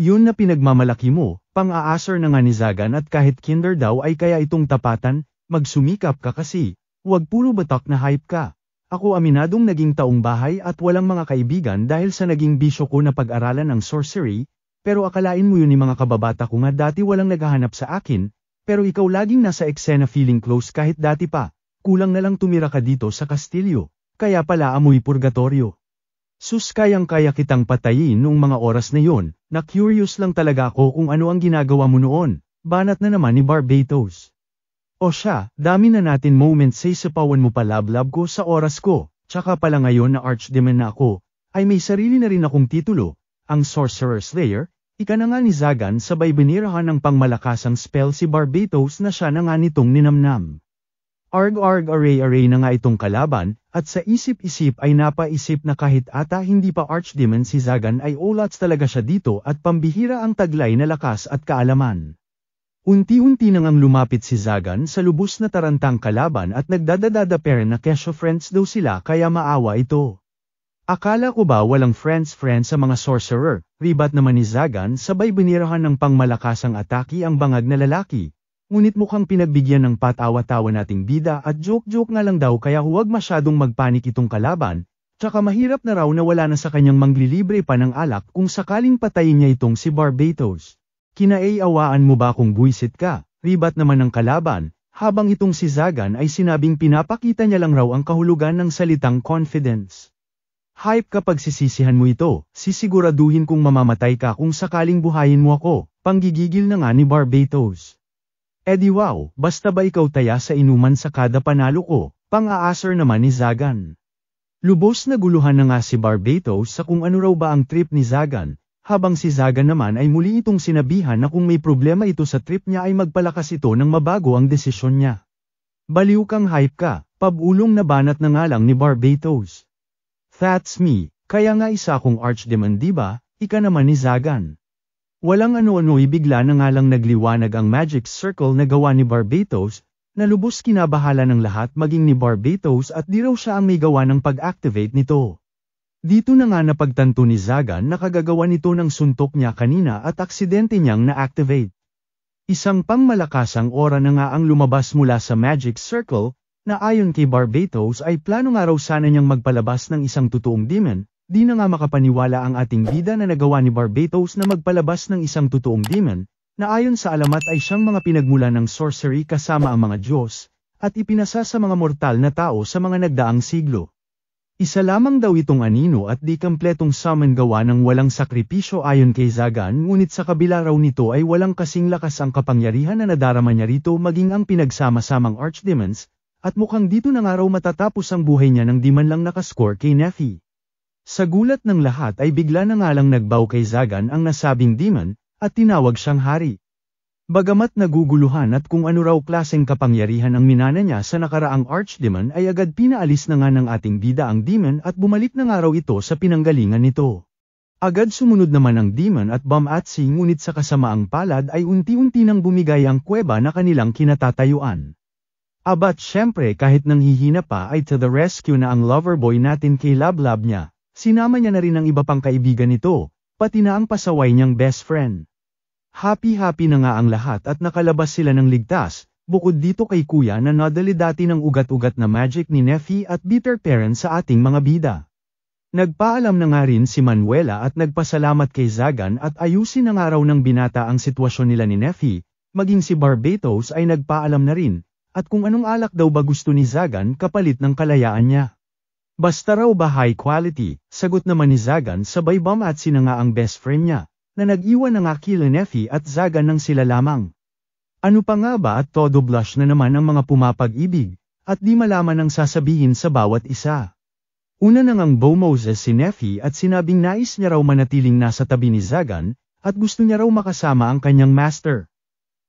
Yun na pinagmamalaki mo, pang-aasar na nga ni Zagan at kahit kinder daw ay kaya itong tapatan, magsumikap ka kasi, wag puro batak na hype ka. Ako aminadong naging taong bahay at walang mga kaibigan dahil sa naging bisyo ko na pag-aralan ng sorcery, pero akalain mo yun ni mga kababata ko nga dati walang naghahanap sa akin, pero ikaw laging nasa eksena feeling close kahit dati pa, kulang na lang tumira ka dito sa kastilyo, kaya pala amoy purgatorio. Sus kayang-kaya kitang patayin noong mga oras na yon, na curious lang talaga ako kung ano ang ginagawa mo noon, banat na naman ni Barbatos. O siya, dami na natin moments sa isapawan mo pa love ko sa oras ko, tsaka pala ngayon na archdemon na ako, ay may sarili na rin akong titulo, ang Sorcerer Slayer. Ika na nga ni Zagan sabay binirahan ng pangmalakasang spell si Barbatos na siya na nga nitong ninamnam. Arg-arg aray-aray na nga itong kalaban, at sa isip-isip ay napaisip na kahit ata hindi pa archdemon si Zagan ay olats talaga siya dito at pambihira ang taglay na lakas at kaalaman. Unti-unti nang ang lumapit si Zagan sa lubos na tarantang kalaban at nagdadadadaper na kesyo friends daw sila kaya maawa ito. Akala ko ba walang friends sa mga sorcerer, ribat naman ni Zagan sabay binirahan ng pangmalakasang atake ang bangag na lalaki. Ngunit mukhang pinagbigyan ng patawa-tawa nating bida at joke-joke nga lang daw kaya huwag masyadong magpanik itong kalaban, tsaka mahirap na raw na wala na sa kanyang manglilibre pa ng alak kung sakaling patayin niya itong si Barbatos. Kinaawaan mo ba kung buwisit ka, ribat naman ng kalaban, habang itong si Zagan ay sinabing pinapakita niya lang raw ang kahulugan ng salitang confidence. Hype kapag sisisihan mo ito, sisiguraduhin kung mamamatay ka kung sakaling buhayin mo ako, panggigigil na nga ni Barbatos. Edi wow, basta ba ikaw taya sa inuman sa kada panalo ko, pang-aasar naman ni Zagan. Lubos na guluhan na nga si Barbatos sa kung ano raw ba ang trip ni Zagan, habang si Zagan naman ay muli itong sinabihan na kung may problema ito sa trip niya ay magpalakas ito nang mabago ang desisyon niya. Baliw kang hype ka, pabulong na banat na nga lang ni Barbatos. That's me, kaya nga isa akong archdemon diba, ika naman ni Zagan. Walang ano-ano bigla na nga lang nagliwanag ang magic circle na gawa ni Barbatos, na lubos kinabahala ng lahat maging ni Barbatos at di raw siya ang may gawa ng pag-activate nito. Dito na nga napagtanto ni Zagan na kagagawa nito ng suntok niya kanina at aksidente niyang na-activate. Isang pangmalakasang aura na nga ang lumabas mula sa magic circle, na ayon kay Barbatos ay plano nga raw sana niyang magpalabas ng isang totoong demon, di na nga makapaniwala ang ating bida na nagawa ni Barbatos na magpalabas ng isang totoong demon, na ayon sa alamat ay siyang mga pinagmulan ng sorcery kasama ang mga Diyos, at ipinasa sa mga mortal na tao sa mga nagdaang siglo. Isa lamang daw itong anino at di kompletong summon gawa ng walang sakripisyo ayon kay Zagan ngunit sa kabila raw nito ay walang kasing lakas ang kapangyarihan na nadarama niya rito maging ang pinagsama-samang archdemons, at mukhang dito na nga raw matatapos ang buhay niya nang di man lang nakascore kay Neffy. Sa gulat ng lahat ay bigla na nga lang nagbow kay Zagan ang nasabing demon, at tinawag siyang hari. Bagamat naguguluhan at kung ano raw klaseng kapangyarihan ang minana niya sa nakaraang archdemon ay agad pinaalis na nga ng ating bida ang demon at bumalik na nga raw ito sa pinanggalingan nito. Agad sumunod naman ang demon at Bamatsi ngunit sa kasamaang palad ay unti-unti nang bumigay ang kuweba na kanilang kinatatayuan. Abat syempre kahit nanghihina pa ay to the rescue na ang loverboy natin kay Lablab niya. Sinama niya na rin ang iba pang kaibigan nito, pati na ang pasaway niyang best friend. Happy-happy na nga ang lahat at nakalabas sila ng ligtas, bukod dito kay kuya na nadali dati ng ugat-ugat na magic ni Neffy at bitter parent sa ating mga bida. Nagpaalam na nga rin si Manuela at nagpasalamat kay Zagan at ayusin na nga raw ng binata ang sitwasyon nila ni Neffy, maging si Barbatos ay nagpaalam na rin, at kung anong alak daw ba gusto ni Zagan kapalit ng kalayaan niya. Basta raw ba high quality, sagot naman ni Zagan sabay Bamatsi na nga ang best friend niya, na nag-iwan na nga kila Neffy at Zagan ng sila lamang. Ano pa nga ba at todo blush na naman ang mga pumapag-ibig, at di malaman ang sasabihin sa bawat isa. Una na ngang Moses si Neffy at sinabing nais niya raw manatiling nasa tabi ni Zagan, at gusto niya raw makasama ang kanyang master.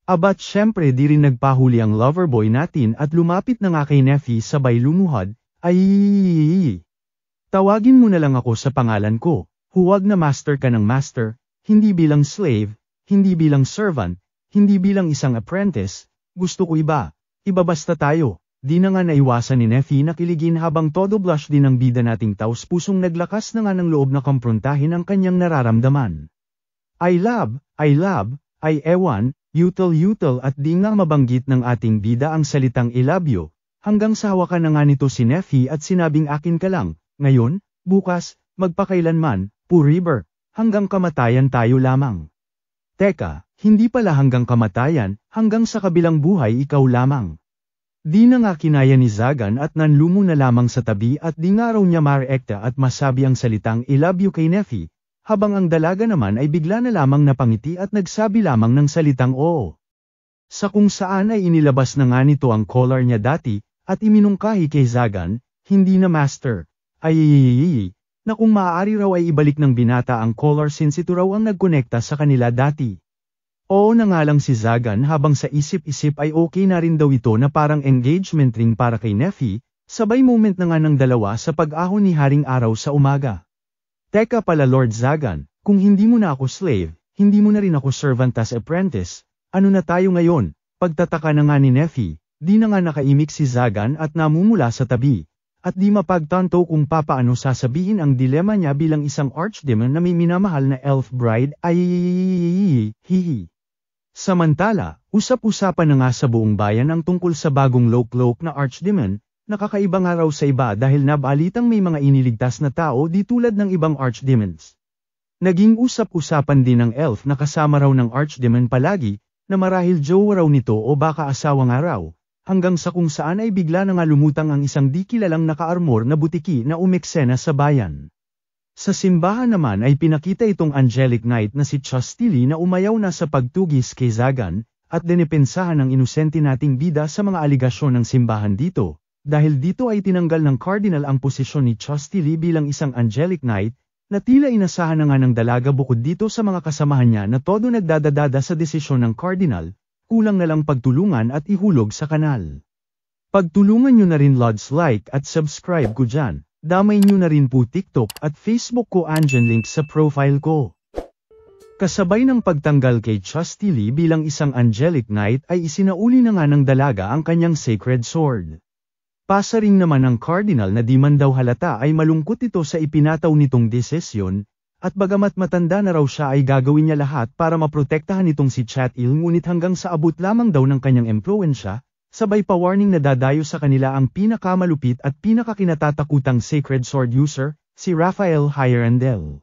Abat syempre di rin nagpahuli ang loverboy natin at lumapit na nga kay Neffy sabay lumuhod, ay, tawagin mo na lang ako sa pangalan ko, huwag na master ka ng master, hindi bilang slave, hindi bilang servant, hindi bilang isang apprentice, gusto ko iba basta tayo. Di na nga naiwasan ni Neffy na kiligin habang todo blush din ang bida nating taos pusong naglakas na nga ng loob na komprontahin ang kanyang nararamdaman. I love, ay ewan, yutal at di nga mabanggit ng ating bida ang salitang I love you. Hanggang sa hawakan na nga nito si Neffy at sinabing akin ka lang, ngayon, bukas, magpakailanman, forever, hanggang kamatayan tayo lamang. Teka, hindi pala hanggang kamatayan, hanggang sa kabilang buhay ikaw lamang. Di na nga kinaya ni Zagan at nanlumo na lamang sa tabi at di nga raw niya mareekta at masabi ang salitang I love you kay Neffy, habang ang dalaga naman ay bigla na lamang napangiti at nagsabi lamang ng salitang oo. Sa kung saan ay inilabas na nga nito ang collar niya dati, at iminungkahi kay Zagan, hindi na master. Na kung maaari raw ay ibalik ng binata ang collar since ito raw ang nagkonekta sa kanila dati. Oo na nga lang si Zagan habang sa isip-isip ay okay na rin daw ito na parang engagement ring para kay Neffy, sabay moment na nga ng dalawa sa pag-ahon ni Haring Araw sa umaga. Teka pala Lord Zagan, kung hindi mo na ako slave, hindi mo na rin ako servant as apprentice, ano na tayo ngayon? Pagtataka na nga ni Neffy. Di na nga nakaimik si Zagan at namumula sa tabi, at di mapagtanto kung papaano sasabihin ang dilema niya bilang isang archdemon na may minamahal na elf bride hihi. Samantala, usap-usapan na nga sa buong bayan ang tungkol sa bagong low-cloak na archdemon, nakakaiba nga raw sa iba dahil nabalitang may mga iniligtas na tao di tulad ng ibang archdemons. Naging usap-usapan din ng elf na kasama raw ng archdemon palagi, na marahil jowa raw nito o baka asawa nga raw. Hanggang sa kung saan ay bigla na nga lumutang ang isang di kilalang naka-armor na butiki na umeksena sa bayan. Sa simbahan naman ay pinakita itong angelic knight na si Chastili na umayaw na sa pagtugis kay Zagan, at dinipensahan ng inosente nating bida sa mga aligasyon ng simbahan dito, dahil dito ay tinanggal ng cardinal ang posisyon ni Chastili bilang isang angelic knight, na tila inasahan na nga ng dalaga bukod dito sa mga kasamahan niya na todo nagdadadada sa desisyon ng cardinal. Kulang na lang pagtulungan at ihulog sa kanal. Pagtulungan nyo na rin lods like at subscribe ko dyan, damay nyo na rin po TikTok at Facebook ko andyan link sa profile ko. Kasabay ng pagtanggal kay Chastili bilang isang angelic knight ay isinauli na nga ng dalaga ang kanyang sacred sword. Pasaring naman ang cardinal na di man daw halata ay malungkot ito sa ipinataw nitong desisyon, at bagamat matanda na raw siya ay gagawin niya lahat para maprotektahan itong si Chatil ngunit hanggang sa abot lamang daw ng kanyang impluensya, sabay pa warning na dadayo sa kanila ang pinakamalupit at pinakakinatatakutang sacred sword user, si Rafael Hierandel.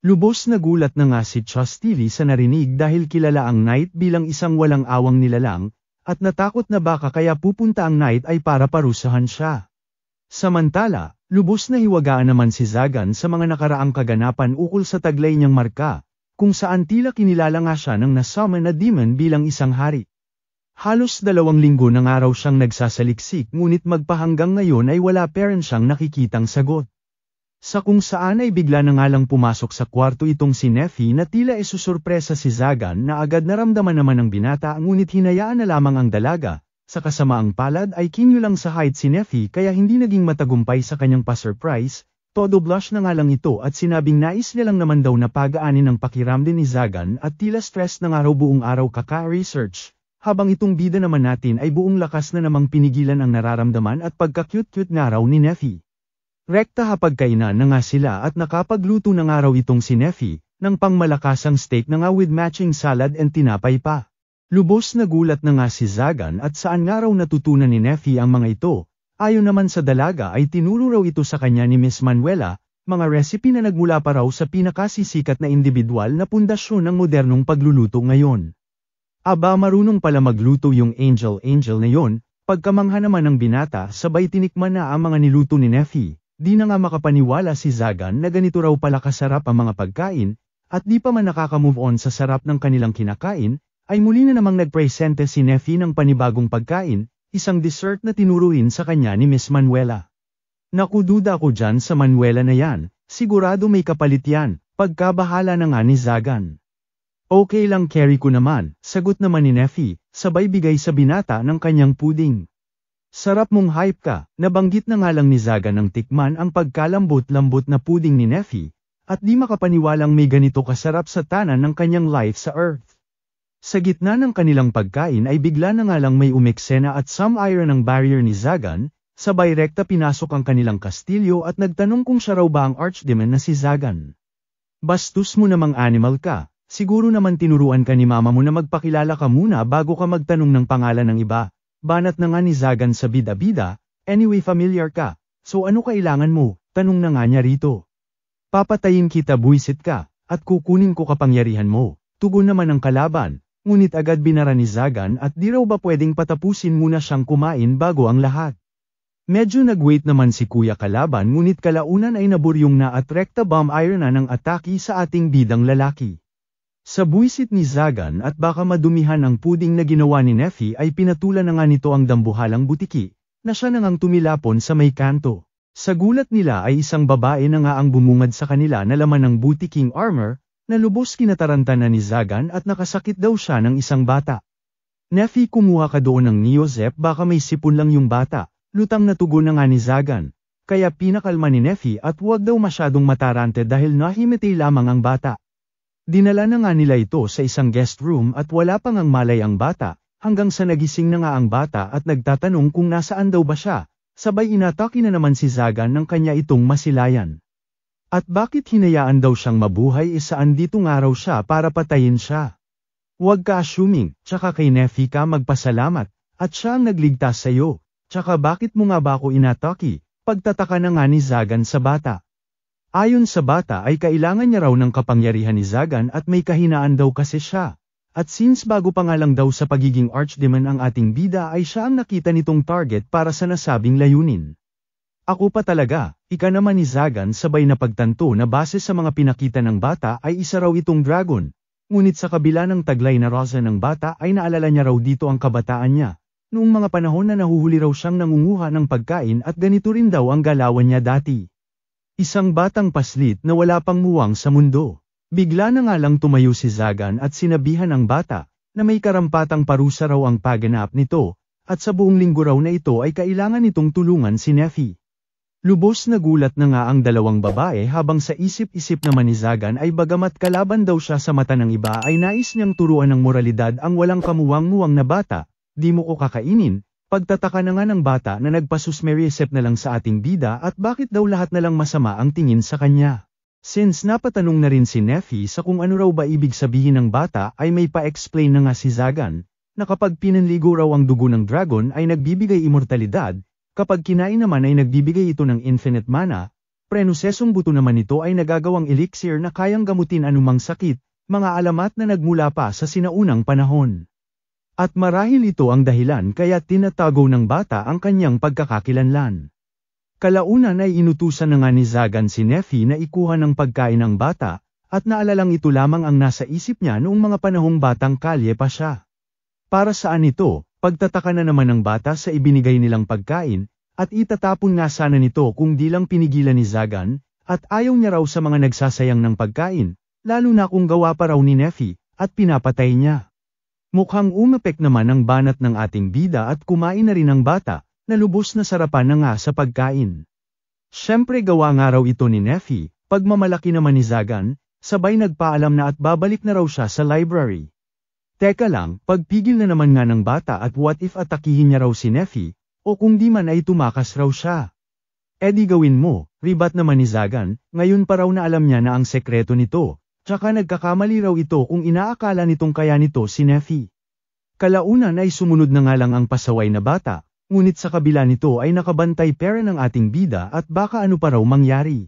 Lubos na gulat na nga si Chastili sa narinig dahil kilala ang knight bilang isang walang awang nilalang, at natakot na baka kaya pupunta ang knight ay para parusahan siya. Samantala, lubos na hiwagaan naman si Zagan sa mga nakaraang kaganapan ukol sa taglay niyang marka, kung saan tila kinilala nga siya ng na-summon na demon bilang isang hari. Halos 2 linggo na nga raw siyang nagsasaliksik ngunit magpahanggang ngayon ay wala pa rin siyang nakikitang sagot. Sa kung saan ay bigla na nga lang pumasok sa kwarto itong si Neffy na tila susurpresa si Zagan na agad naramdaman naman ng binata ngunit hinayaan na lamang ang dalaga. Sa kasamaang palad ay kinulang sa height si Neffy kaya hindi naging matagumpay sa kanyang pa-surprise, todo blush na nga lang ito at sinabing nais niya lang naman daw na pagaanin ang pakiramdam ni Zagan at tila stress na nga raw buong araw kaka-research. Habang itong bida naman natin ay buong lakas na namang pinigilan ang nararamdaman at pagka-cute-cute nga raw ni Neffy. Rekta hapagkainan na nga sila at nakapagluto na nga raw itong si Neffy, ng pangmalakasang steak na nga with matching salad and tinapay pa. Lubos na gulat na nga si Zagan at saan nga raw natutunan ni Neffy ang mga ito, ayon naman sa dalaga ay tinuro raw ito sa kanya ni Miss Manuela, mga recipe na nagmula pa raw sa pinakasisikat na individual na pundasyon ng modernong pagluluto ngayon. Aba marunong pala magluto yung Angel na yon, pagkamangha naman ng binata sabay tinikman na ang mga niluto ni Neffy. Di na nga makapaniwala si Zagan na ganito raw pala kasarap ang mga pagkain, at di pa man nakaka-move on sa sarap ng kanilang kinakain, ay muli na namang nagpresente si Neffy ng panibagong pagkain, isang dessert na tinuruin sa kanya ni Miss Manuela. Naku duda ko dyan sa Manuela na yan, sigurado may kapalit yan, pagkabahala na nga ni Zagan. Okay lang carry ko naman, sagot naman ni Neffy, sabay bigay sa binata ng kanyang puding. Sarap mong hype ka, nabanggit na nga lang ni Zagan ng tikman ang pagkalambot-lambot na puding ni Neffy, at di makapaniwalang may ganito kasarap sa tanan ng kanyang life sa Earth. Sa gitna ng kanilang pagkain ay bigla na nga lang may umeksena at some iron ang barrier ni Zagan, sabay rekta pinasok ang kanilang kastilyo at nagtanong kung siya raw ba ang archdemon na si Zagan. Bastos mo namang animal ka, siguro naman tinuruan ka ni mama mo na magpakilala ka muna bago ka magtanong ng pangalan ng iba. Banat na nga ni Zagan sa bida-bida, anyway familiar ka, so ano kailangan mo, tanong na nga niya rito. Papatayin kita buwisit ka, at kukunin ko kapangyarihan mo, tugon naman ang kalaban, ngunit agad binara ni Zagan at di raw ba pwedeng patapusin muna siyang kumain bago ang lahat. Medyo nag-wait naman si Kuya Kalaban ngunit kalaunan ay naburyong na at rekta bomb iron na ng atake sa ating bidang lalaki. Sa buwisit ni Zagan at baka madumihan ang puding na ginawa ni Neffy ay pinatulan na nga nito ang dambuhalang butiki, na siya nang tumilapon sa may kanto. Sa gulat nila ay isang babae na nga ang bumungad sa kanila na laman ng butiking armor, na lubos kinataranta na ni Zagan at nakasakit daw siya ng isang bata. Neffy kumuha ka doon ng Neozep baka may sipon lang yung bata, lutang na tugon na nga ni Zagan. Kaya pinakalma ni Neffy at huwag daw masyadong matarante dahil nahimatay lamang ang bata. Dinala na nga nila ito sa isang guest room at wala pang ang malay ang bata, hanggang sa nagising na nga ang bata at nagtatanong kung nasaan daw ba siya, sabay inatake na naman si Zagan ng kanya itong masilayan. At bakit hinayaan daw siyang mabuhay saan dito nga raw siya para patayin siya? Huwag ka assuming, tsaka kay Neffy ka magpasalamat, at siya ang nagligtas sa'yo, tsaka bakit mo nga ba ako inatake, pagtataka na nga ni Zagan sa bata. Ayon sa bata ay kailangan niya raw ng kapangyarihan ni Zagan at may kahinaan daw kasi siya. At since bago pa nga lang daw sa pagiging archdemon ang ating bida ay siya ang nakita nitong target para sa nasabing layunin. Ako pa talaga, ika naman ni Zagan sabay na pagtanto na base sa mga pinakita ng bata ay isa raw itong dragon. Ngunit sa kabila ng taglay na rosa ng bata ay naalala niya raw dito ang kabataan niya. Noong mga panahon na nahuhuli raw siyang nangunguha ng pagkain at ganito rin daw ang galawan niya dati. Isang batang paslit na wala pang muwang sa mundo. Bigla na nga lang tumayo si Zagan at sinabihan ang bata, na may karampatang parusa raw ang pagganap nito, at sa buong linggo raw na ito ay kailangan nitong tulungan si Neffy. Lubos na gulat na nga ang dalawang babae habang sa isip-isip naman ni Zagan ay bagamat kalaban daw siya sa mata ng iba ay nais niyang turuan ng moralidad ang walang kamuwang-muwang na bata, di mo ko kakainin. Pagtataka na nga ng bata na nagpasusmeriesep na lang sa ating bida at bakit daw lahat na lang masama ang tingin sa kanya. Since napatanong na rin si Neffy sa kung ano raw ba ibig sabihin ng bata ay may pa-explain na nga si Zagan, na kapag pinanligo raw ang dugo ng dragon ay nagbibigay immortalidad, kapag kinain naman ay nagbibigay ito ng infinite mana, prenusesong buto naman ito ay nagagawang elixir na kayang gamutin anumang sakit, mga alamat na nagmula pa sa sinaunang panahon. At marahil ito ang dahilan kaya tinatago ng bata ang kanyang pagkakakilanlan. Kalaunan ay inutusan na nga ni Zagan si Neffy na ikuha ng pagkain ng bata, at naalalang ito lamang ang nasa isip niya noong mga panahong batang kalye pa siya. Para saan ito, pagtataka na naman ng bata sa ibinigay nilang pagkain, at itatapon nga sana nito kung di lang pinigilan ni Zagan, at ayaw niya raw sa mga nagsasayang ng pagkain, lalo na kung gawa pa raw ni Neffy, at pinapatay niya. Mukhang umepek naman ang banat ng ating bida at kumain na rin ang bata, na lubos na sarapan na nga sa pagkain. Siyempre gawa nga raw ito ni Neffy, pagmamalaki naman ni Zagan, sabay nagpaalam na at babalik na raw siya sa library. Teka lang, pagpigil na naman nga ng bata at what if atakihin niya raw si Neffy, o kung di man ay tumakas raw siya. Di gawin mo, ribat naman ni Zagan, ngayon pa raw na alam niya na ang sekreto nito, tsaka nagkakamali raw ito kung inaakala nitong kaya nito si Neffy. Kalaunan ay sumunod na nga lang ang pasaway na bata, ngunit sa kabila nito ay nakabantay pera ng ating bida at baka ano pa raw mangyari.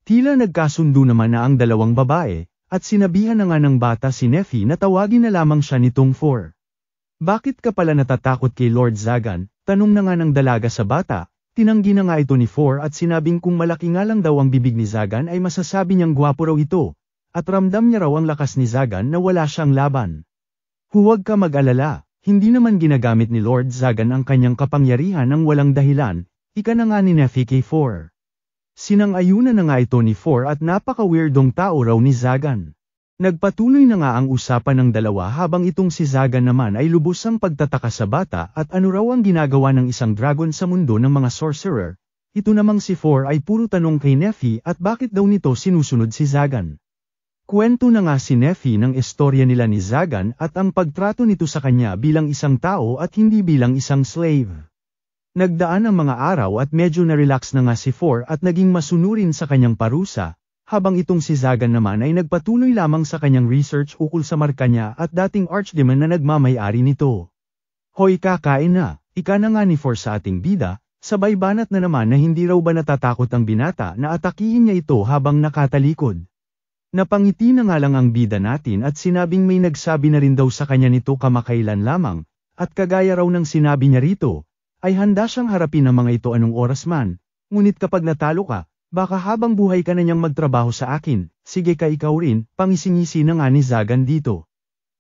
Tila nagkasundo naman na ang dalawang babae, at sinabihan na nga ng bata si Neffy na tawagin na lamang siya nitong 4. Bakit ka pala natatakot kay Lord Zagan? Tanong na nga ng dalaga sa bata, tinanggi na nga ito ni 4 at sinabing kung malaki nga lang daw ang bibig ni Zagan ay masasabi niyang gwapo raw ito, at ramdam niya raw ang lakas ni Zagan na wala siyang laban. Huwag ka mag-alala, hindi naman ginagamit ni Lord Zagan ang kanyang kapangyarihan ng walang dahilan, ika na nga ni Neffy kay 4. Sinang-ayunan na nga ito ni 4 at napaka-weirdong tao raw ni Zagan. Nagpatuloy na nga ang usapan ng dalawa habang itong si Zagan naman ay lubos ang pagtataka sa bata at ano raw ang ginagawa ng isang dragon sa mundo ng mga sorcerer. Ito namang si 4 ay puro tanong kay Neffy at bakit daw nito sinusunod si Zagan. Kwento na nga si Neffy ng istorya nila ni Zagan at ang pagtrato nito sa kanya bilang isang tao at hindi bilang isang slave. Nagdaan ang mga araw at medyo na-relax na nga si 4 at naging masunurin sa kanyang parusa, habang itong si Zagan naman ay nagpatuloy lamang sa kanyang research ukol sa marka niya at dating archdemon na nagmamay-ari nito. Hoy kakain na, ika na nga ni 4 sa ating bida, sabay banat na naman na hindi raw ba natatakot ang binata na atakihin niya ito habang nakatalikod. Napangiti na nga lang ang bida natin at sinabing may nagsabi na rin daw sa kanya nito kamakailan lamang, at kagaya raw ng sinabi niya rito, ay handa siyang harapin ang mga ito anong oras man, ngunit kapag natalo ka, baka habang buhay ka na niyang magtrabaho sa akin, sige ka ikaw rin, pangisingisi na nga ni Zagan dito.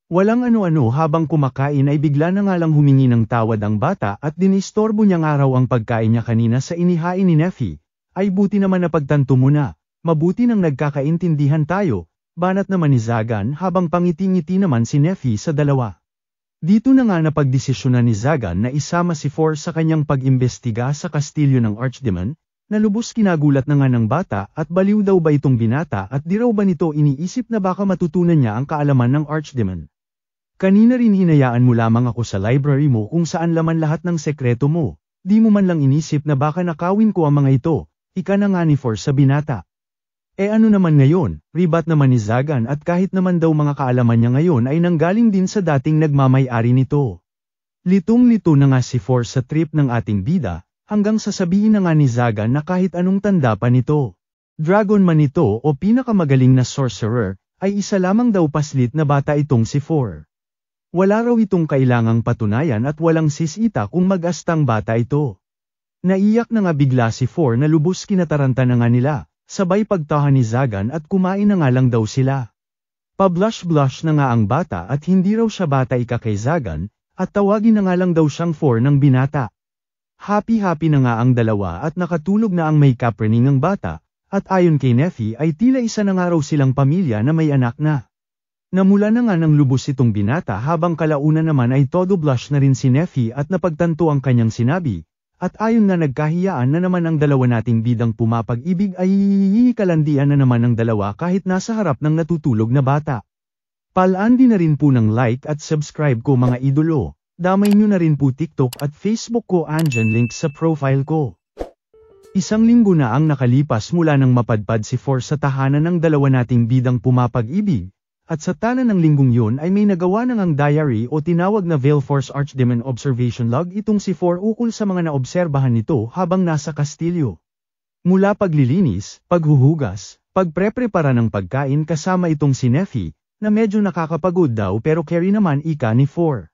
Walang ano-ano habang kumakain ay bigla na nga lang humingi ng tawad ang bata at dinistorbo niya nga raw ang pagkain niya kanina sa inihain ni Neffy, ay buti naman na pagtanto mo na, mabuti nang nagkakaintindihan tayo, banat naman ni Zagan habang pangiti-ngiti naman si Neffy sa dalawa. Dito na nga napagdesisyonan ni Zagan na isama si 4 sa kanyang pag-imbestiga sa kastilyo ng Archdemon, na lubos kinagulat na nga ng bata at baliw daw ba itong binata at di raw ba nito iniisip na baka matutunan niya ang kaalaman ng Archdemon. Kanina rin hinayaan mo lamang ako sa library mo kung saan laman lahat ng sekreto mo, di mo man lang inisip na baka nakawin ko ang mga ito, ika na nga ni 4 sa binata. Ano naman ngayon, ribat naman ni Zagan at kahit naman daw mga kaalaman niya ngayon ay nanggaling din sa dating nagmamay-ari nito. Litong-lito na nga si 4 sa trip ng ating bida, hanggang sasabihin na nga ni Zagan na kahit anong tanda pa nito. Dragon man ito o pinakamagaling na sorcerer, ay isa lamang daw paslit na bata itong si 4. Wala raw itong kailangang patunayan at walang sisita kung mag-astang bata ito. Naiyak na nga bigla si 4 na lubos kinataranta na nga nila. Sabay pagtahan ni Zagan at kumain na nga lang daw sila. Pablush-blush na nga ang bata at hindi raw siya bata ika kay Zagan, at tawagin na nga lang daw siyang 4 ng binata. Happy-happy na nga ang dalawa at nakatulog na ang may kaprening ng bata, at ayon kay Neffy ay tila isa na nga raw silang pamilya na may anak na. Namula na nga ng lubos itong binata habang kalaunan naman ay todo blush na rin si Neffy at napagtanto ang kanyang sinabi. At ayon na nagkahiyaan na naman ang dalawa nating bidang pumapag-ibig ay kalandian na naman ang dalawa kahit nasa harap ng natutulog na bata. Palaan din na rin po ng like at subscribe ko mga idolo. Damay nyo na rin po TikTok at Facebook ko andyan link sa profile ko. Isang linggo na ang nakalipas mula nang mapadpad si 4 sa tahanan ng dalawa nating bidang pumapag-ibig. At sa tanan ng linggong yun ay may nagawa na ngang diary o tinawag na Valeforce Archdemon Observation Log itong si 4 ukol sa mga naobserbahan nito habang nasa kastilyo. Mula paglilinis, paghuhugas, pagpre-prepara ng pagkain kasama itong si Neffy, na medyo nakakapagod daw pero carry naman ika ni 4.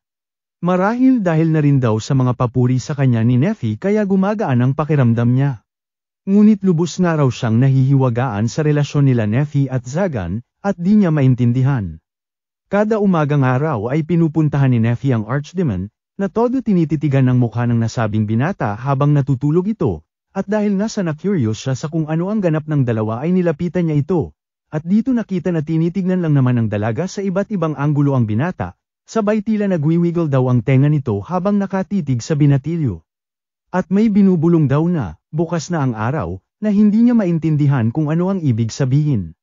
Marahil dahil na rin daw sa mga papuri sa kanya ni Neffy kaya gumagaan ang pakiramdam niya. Ngunit lubos nga raw siyang nahihiwagaan sa relasyon nila Neffy at Zagan, at di niya maintindihan. Kada umagang araw ay pinupuntahan ni Neffy ang Archdemon, na todo tinititigan ng mukha ng nasabing binata habang natutulog ito, At dahil nasa na-curious siya sa kung ano ang ganap ng dalawa ay nilapitan niya ito. At dito nakita na tinitignan lang naman ng dalaga sa iba't ibang anggulo ang binata, sabay tila nagwiwiggle daw ang tenga nito habang nakatitig sa binatilyo. At may binubulong daw na, bukas na ang araw, na hindi niya maintindihan kung ano ang ibig sabihin.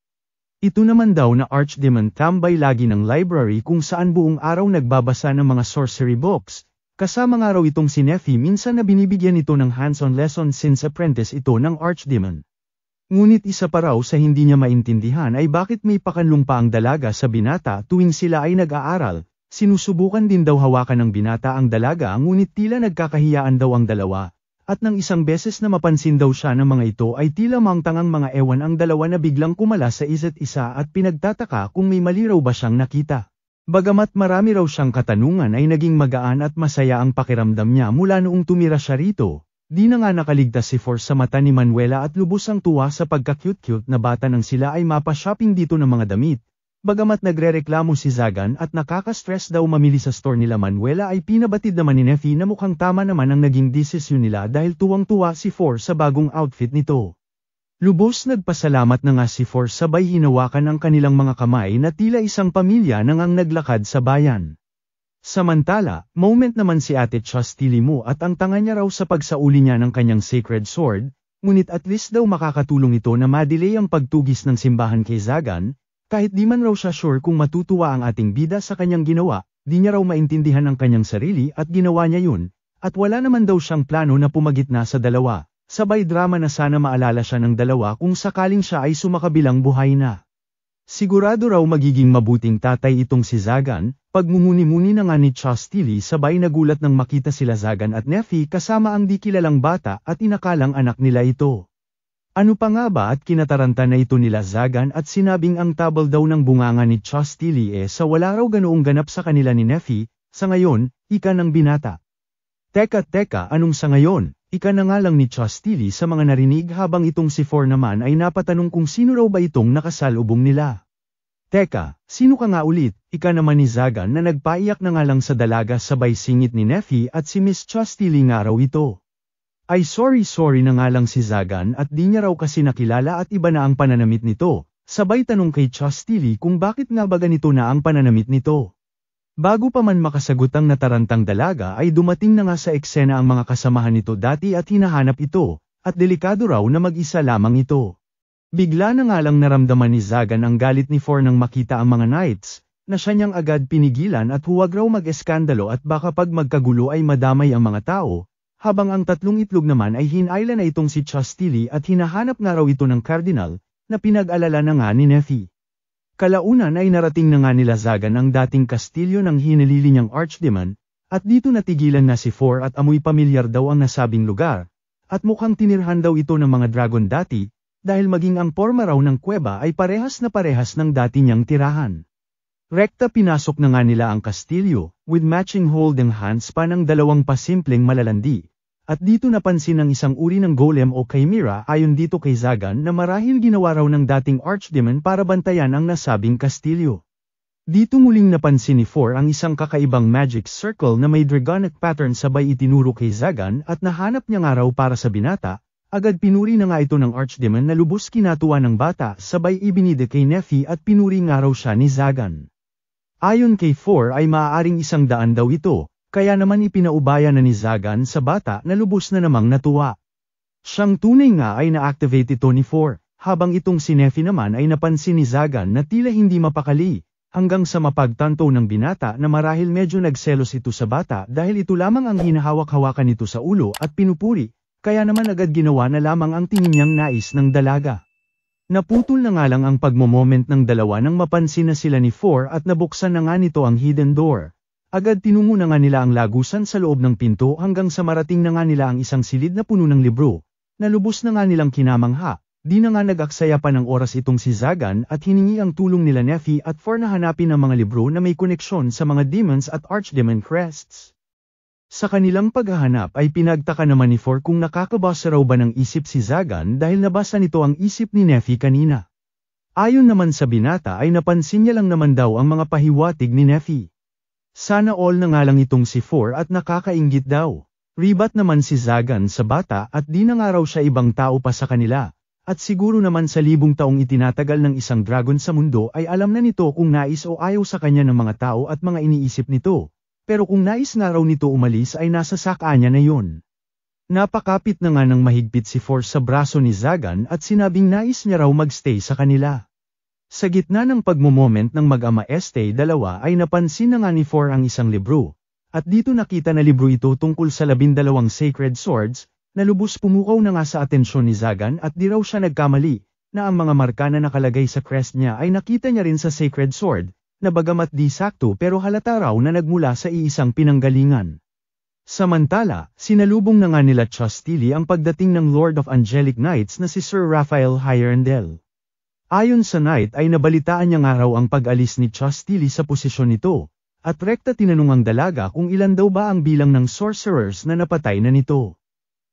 Ito naman daw na Archdemon tambay lagi ng library kung saan buong araw nagbabasa ng mga sorcery books. Kasama nga raw itong si Nephi minsan na binibigyan ito ng hands-on lesson since apprentice ito ng Archdemon. Ngunit isa pa raw sa hindi niya maintindihan ay bakit may pakanlong pa ang dalaga sa binata tuwing sila ay nag-aaral. Sinusubukan din daw hawakan ng binata ang dalaga ngunit tila nagkakahiyaan daw ang dalawa. At nang isang beses na mapansin daw siya ng mga ito ay tila mangtangang mga ewan ang dalawa na biglang kumala sa isa't isa at pinagtataka kung may mali raw ba siyang nakita. Bagamat marami raw siyang katanungan ay naging magaan at masaya ang pakiramdam niya mula noong tumira siya rito. Di na nga nakaligtas si Force sa mata ni Manuela at lubos ang tuwa sa pagka-cute-cute na bata nang sila ay mapa-shopping dito ng mga damit. Bagamat nagrereklamo si Zagan at nakaka-stress daw mamili sa store nila Manuela ay pinabatid naman ni Nephi na mukhang tama naman ang naging desisyon nila dahil tuwang-tuwa si Force sa bagong outfit nito. Lubos nagpasalamat na nga si Force sabay hinawakan ang kanilang mga kamay na tila isang pamilya nang ang naglakad sa bayan. Samantala, moment naman si Ate Chastili mo at ang tanga niya raw sa pagsauli niya ng kanyang sacred sword, ngunit at least daw makakatulong ito na madelay ang pagtugis ng simbahan kay Zagan, kahit di man raw siya sure kung matutuwa ang ating bida sa kanyang ginawa, di niya raw maintindihan ang kanyang sarili at ginawa niya yun, at wala naman daw siyang plano na pumagitna sa dalawa. Sabay drama na sana maalala siya ng dalawa kung sakaling siya ay sumakabilang buhay na. Sigurado raw magiging mabuting tatay itong si Zagan, pagmumuni-muni na nga ni Chastili sabay nagulat nang makita sila Zagan at Nephi kasama ang di kilalang bata at inakalang anak nila ito. Ano pa nga ba at kinataranta na ito nila Zagan at sinabing ang tabal daw ng bunganga ni Chastili sa wala raw ganoong ganap sa kanila ni Nephi, sa ngayon, ika ng binata. Teka, anong sa ngayon? Ika na nga lang ni Chastili sa mga narinig habang itong si For naman ay napatanong kung sino raw ba itong nakasalubong nila. Teka, sino ka nga ulit? Ika naman ni Zagan na nagpaiyak na nga lang sa dalaga sabay singit ni Nephi at si Miss Chastili nga raw ito. Ay sorry na nga lang si Zagan at di niya raw kasi nakilala at iba na ang pananamit nito, sabay tanong kay Chastili kung bakit nga ba ganito na ang pananamit nito. Bago pa man makasagot ang natarantang dalaga ay dumating na nga sa eksena ang mga kasamahan nito dati at hinahanap ito, at delikado raw na mag-isa lamang ito. Bigla na nga lang naramdaman ni Zagan ang galit ni For nang makita ang mga knights, na siya niyang agad pinigilan at huwag raw mag-eskandalo at baka pag magkagulo ay madamay ang mga tao, habang ang tatlong itlog naman ay hinayla na itong si Chastili at hinahanap nga raw ito ng Cardinal, na pinag-alala na nga ni Nephi. Kalaunan ay narating na nga nila Zagan ang dating kastilyo ng hinalili niyang Archdemon, at dito natigilan na si For at amoy pamilyar daw ang nasabing lugar, at mukhang tinirhan daw ito ng mga dragon dati, dahil maging ang porma raw ng kuweba ay parehas na parehas ng dati niyang tirahan. Rekta pinasok na nga nila ang kastilyo, with matching holding hands pa ng dalawang pasimpleng malalandi. At dito napansin ang isang uri ng golem o chimera ayon dito kay Zagan na marahil ginawa raw ng dating Archdemon para bantayan ang nasabing kastilyo. Dito muling napansin ni For ang isang kakaibang magic circle na may dragonic pattern sabay itinuro kay Zagan at nahanap niya nga raw para sa binata, agad pinuri na nga ito ng Archdemon na lubos kinatuwa ng bata sabay ibinida kay Nephi at pinuri nga raw siya ni Zagan. Ayon kay For ay maaaring 100 daw ito. Kaya naman ipinaubaya na ni Zagan sa bata na lubos na namang natuwa. Siyang tunay nga ay na-activate ito ni For, habang itong si Nephi naman ay napansin ni Zagan na tila hindi mapakali, hanggang sa mapagtanto ng binata na marahil medyo nagselos ito sa bata dahil ito lamang ang hinahawak-hawakan nito sa ulo at pinupuri, kaya naman agad ginawa na lamang ang tingin niyang nais ng dalaga. Naputol na nga lang ang pagmomoment ng dalawa nang mapansin na sila ni For at nabuksan na nga nito ang hidden door. Agad tinungo na nga nila ang lagusan sa loob ng pinto hanggang sa marating na nga nila ang isang silid na puno ng libro, na lubos na nga nilang kinamangha, di na nga nag-aksaya pa ng oras itong si Zagan at hiningi ang tulong nila Nephi at For na hanapin ang mga libro na may koneksyon sa mga demons at Archdemon crests. Sa kanilang paghahanap ay pinagtaka naman ni For kung nakakabasa raw ba ng isip si Zagan dahil nabasa nito ang isip ni Nephi kanina. Ayon naman sa binata ay napansin niya lang naman daw ang mga pahiwatig ni Nephi. Sana all na nga lang itong si For at nakakainggit daw. Ribat naman si Zagan sa bata at di na nga raw siya ibang tao pa sa kanila. At siguro naman sa 1000 taong itinatagal ng isang dragon sa mundo ay alam na nito kung nais o ayaw sa kanya ng mga tao at mga iniisip nito. Pero kung nais nga raw nito umalis ay nasa saka niya na yun. Napakapit na nga ng mahigpit si Force sa braso ni Zagan at sinabing nais niya raw magstay sa kanila. Sa gitna ng pagmomoment ng mag-ama dalawa ay napansin na nga ni For ang isang libro. At dito nakita na libro ito tungkol sa 12 sacred swords, na lubos pumukaw na nga sa atensyon ni Zagan at di raw siya nagkamali, na ang mga marka na nakalagay sa crest niya ay nakita niya rin sa sacred sword, na bagamat di sakto pero halata raw na nagmula sa iisang pinanggalingan. Samantala, sinalubong na nga nila Chastili ang pagdating ng Lord of Angelic Knights na si Sir Raphael Hierendel. Ayon sa Knight ay nabalitaan niya nga raw ang pag-alis ni Chastili sa posisyon nito. At rekta tinanong ang dalaga kung ilan daw ba ang bilang ng sorcerers na napatay na nito.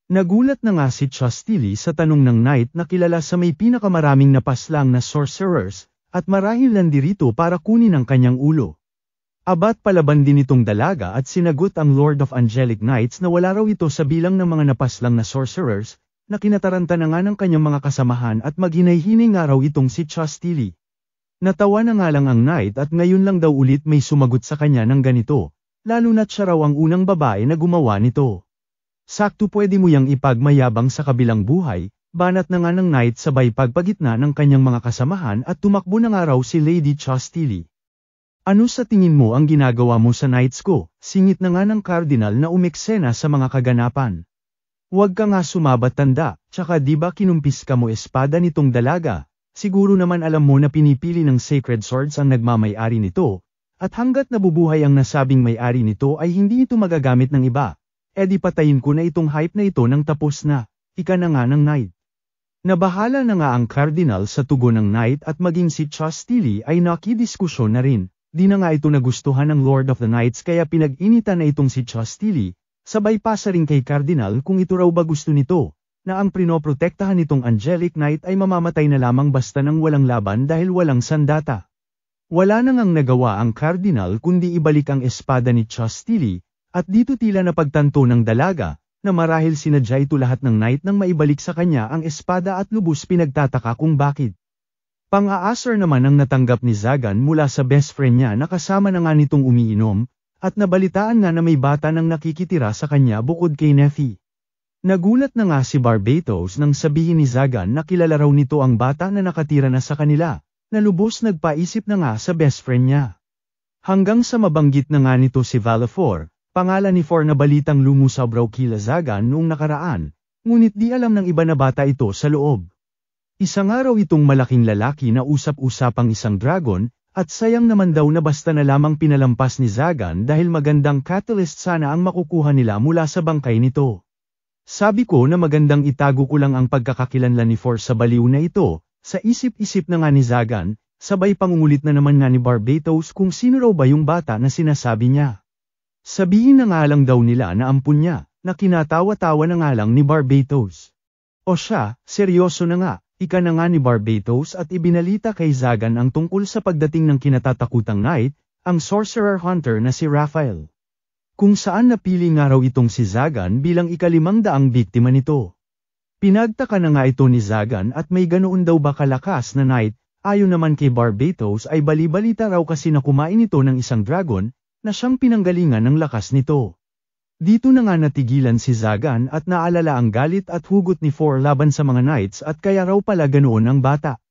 Nagulat na nga si Chastili sa tanong ng Knight na kilala sa may pinakamaraming napaslang na sorcerers, at marahil nandirito para kunin ang kanyang ulo. Abat palaban din itong dalaga at sinagot ang Lord of Angelic Knights na wala raw ito sa bilang ng mga napaslang na sorcerers, na kinataranta na nga ng kanyang mga kasamahan at maghinay-hinay nga raw itong si Chastili. Natawa na nga lang ang Knight at ngayon lang daw ulit may sumagot sa kanya ng ganito, lalo na't siya raw ang unang babae na gumawa nito. Sakto pwede mo yang ipagmayabang sa kabilang buhay, banat na nga ng Knight sabay pagpagitna ng kanyang mga kasamahan at tumakbo na nga raw si Lady Chastili. Ano sa tingin mo ang ginagawa mo sa Knights ko? Singit na nga ng Cardinal na umeksena sa mga kaganapan. Huwag ka nga sumabat tanda, tsaka di ba kinumpis ka mo espada nitong dalaga? Siguro naman alam mo na pinipili ng Sacred Swords ang nagmamay-ari nito, at hanggat nabubuhay ang nasabing may-ari nito ay hindi ito magagamit ng iba. Di patayin ko na itong hype na ito nang tapos na, ika na nga ng Knight. Nabahala na nga ang Cardinal sa tugon ng Knight at maging si Chastili ay nakidiskusyon na rin, di na nga ito nagustuhan ng Lord of the Knights kaya pinag-initan na itong si Chastili, sabay pa sa rin kay Cardinal kung ito raw ba gusto nito. Na ang prinoprotektahan nitong Angelic Knight ay mamamatay na lamang basta nang walang laban dahil walang sandata. Wala na ngang nagawa ang Cardinal kundi ibalik ang espada ni Chastili, at dito tila napagtanto ng dalaga, na marahil sinadya ito lahat ng Knight nang maibalik sa kanya ang espada at lubos pinagtataka kung bakit. Pang-aasar naman ang natanggap ni Zagan mula sa best friend niya na kasama na nga nitong umiinom, at nabalitaan nga na may bata nang nakikitira sa kanya bukod kay Neffy. Nagulat na nga si Barbatos nang sabihin ni Zagan na kilala raw nito ang bata na nakatira na sa kanila, na lubos nagpaisip na nga sa best friend niya. Hanggang sa mabanggit na nga nito si Valefor, pangalan ni For na balitang lumusaw raw kila Zagan noong nakaraan, ngunit di alam ng iba na bata ito sa loob. Isa nga raw itong malaking lalaki na usap-usapang isang dragon, at sayang naman daw na basta na lamang pinalampas ni Zagan dahil magandang catalyst sana ang makukuha nila mula sa bangkay nito. Sabi ko na magandang itago ko lang ang pagkakakilanlan ni For sa baliw na ito, sa isip-isip na nga ni Zagan, sabay pangungulit na naman nga ni Barbatos kung sino raw ba yung bata na sinasabi niya. Sabihin na nga lang daw nila na ampun niya, na kinatawa-tawa na nga lang ni Barbatos. O siya, seryoso na nga, ika na nga ni Barbatos at ibinalita kay Zagan ang tungkol sa pagdating ng kinatatakutang Knight, ang Sorcerer Hunter na si Raphael. Kung saan napili nga raw itong si Zagan bilang ika-500 biktima nito. Pinagtaka na nga ito ni Zagan at may ganoon daw ba kalakas na Knight, ayon naman kay Barbatos ay bali-balita raw kasi na kumain ito ng isang dragon, na siyang pinanggalingan ng lakas nito. Dito na nga natigilan si Zagan at naalala ang galit at hugot ni For laban sa mga Knights at kaya raw pala ganoon ang bata.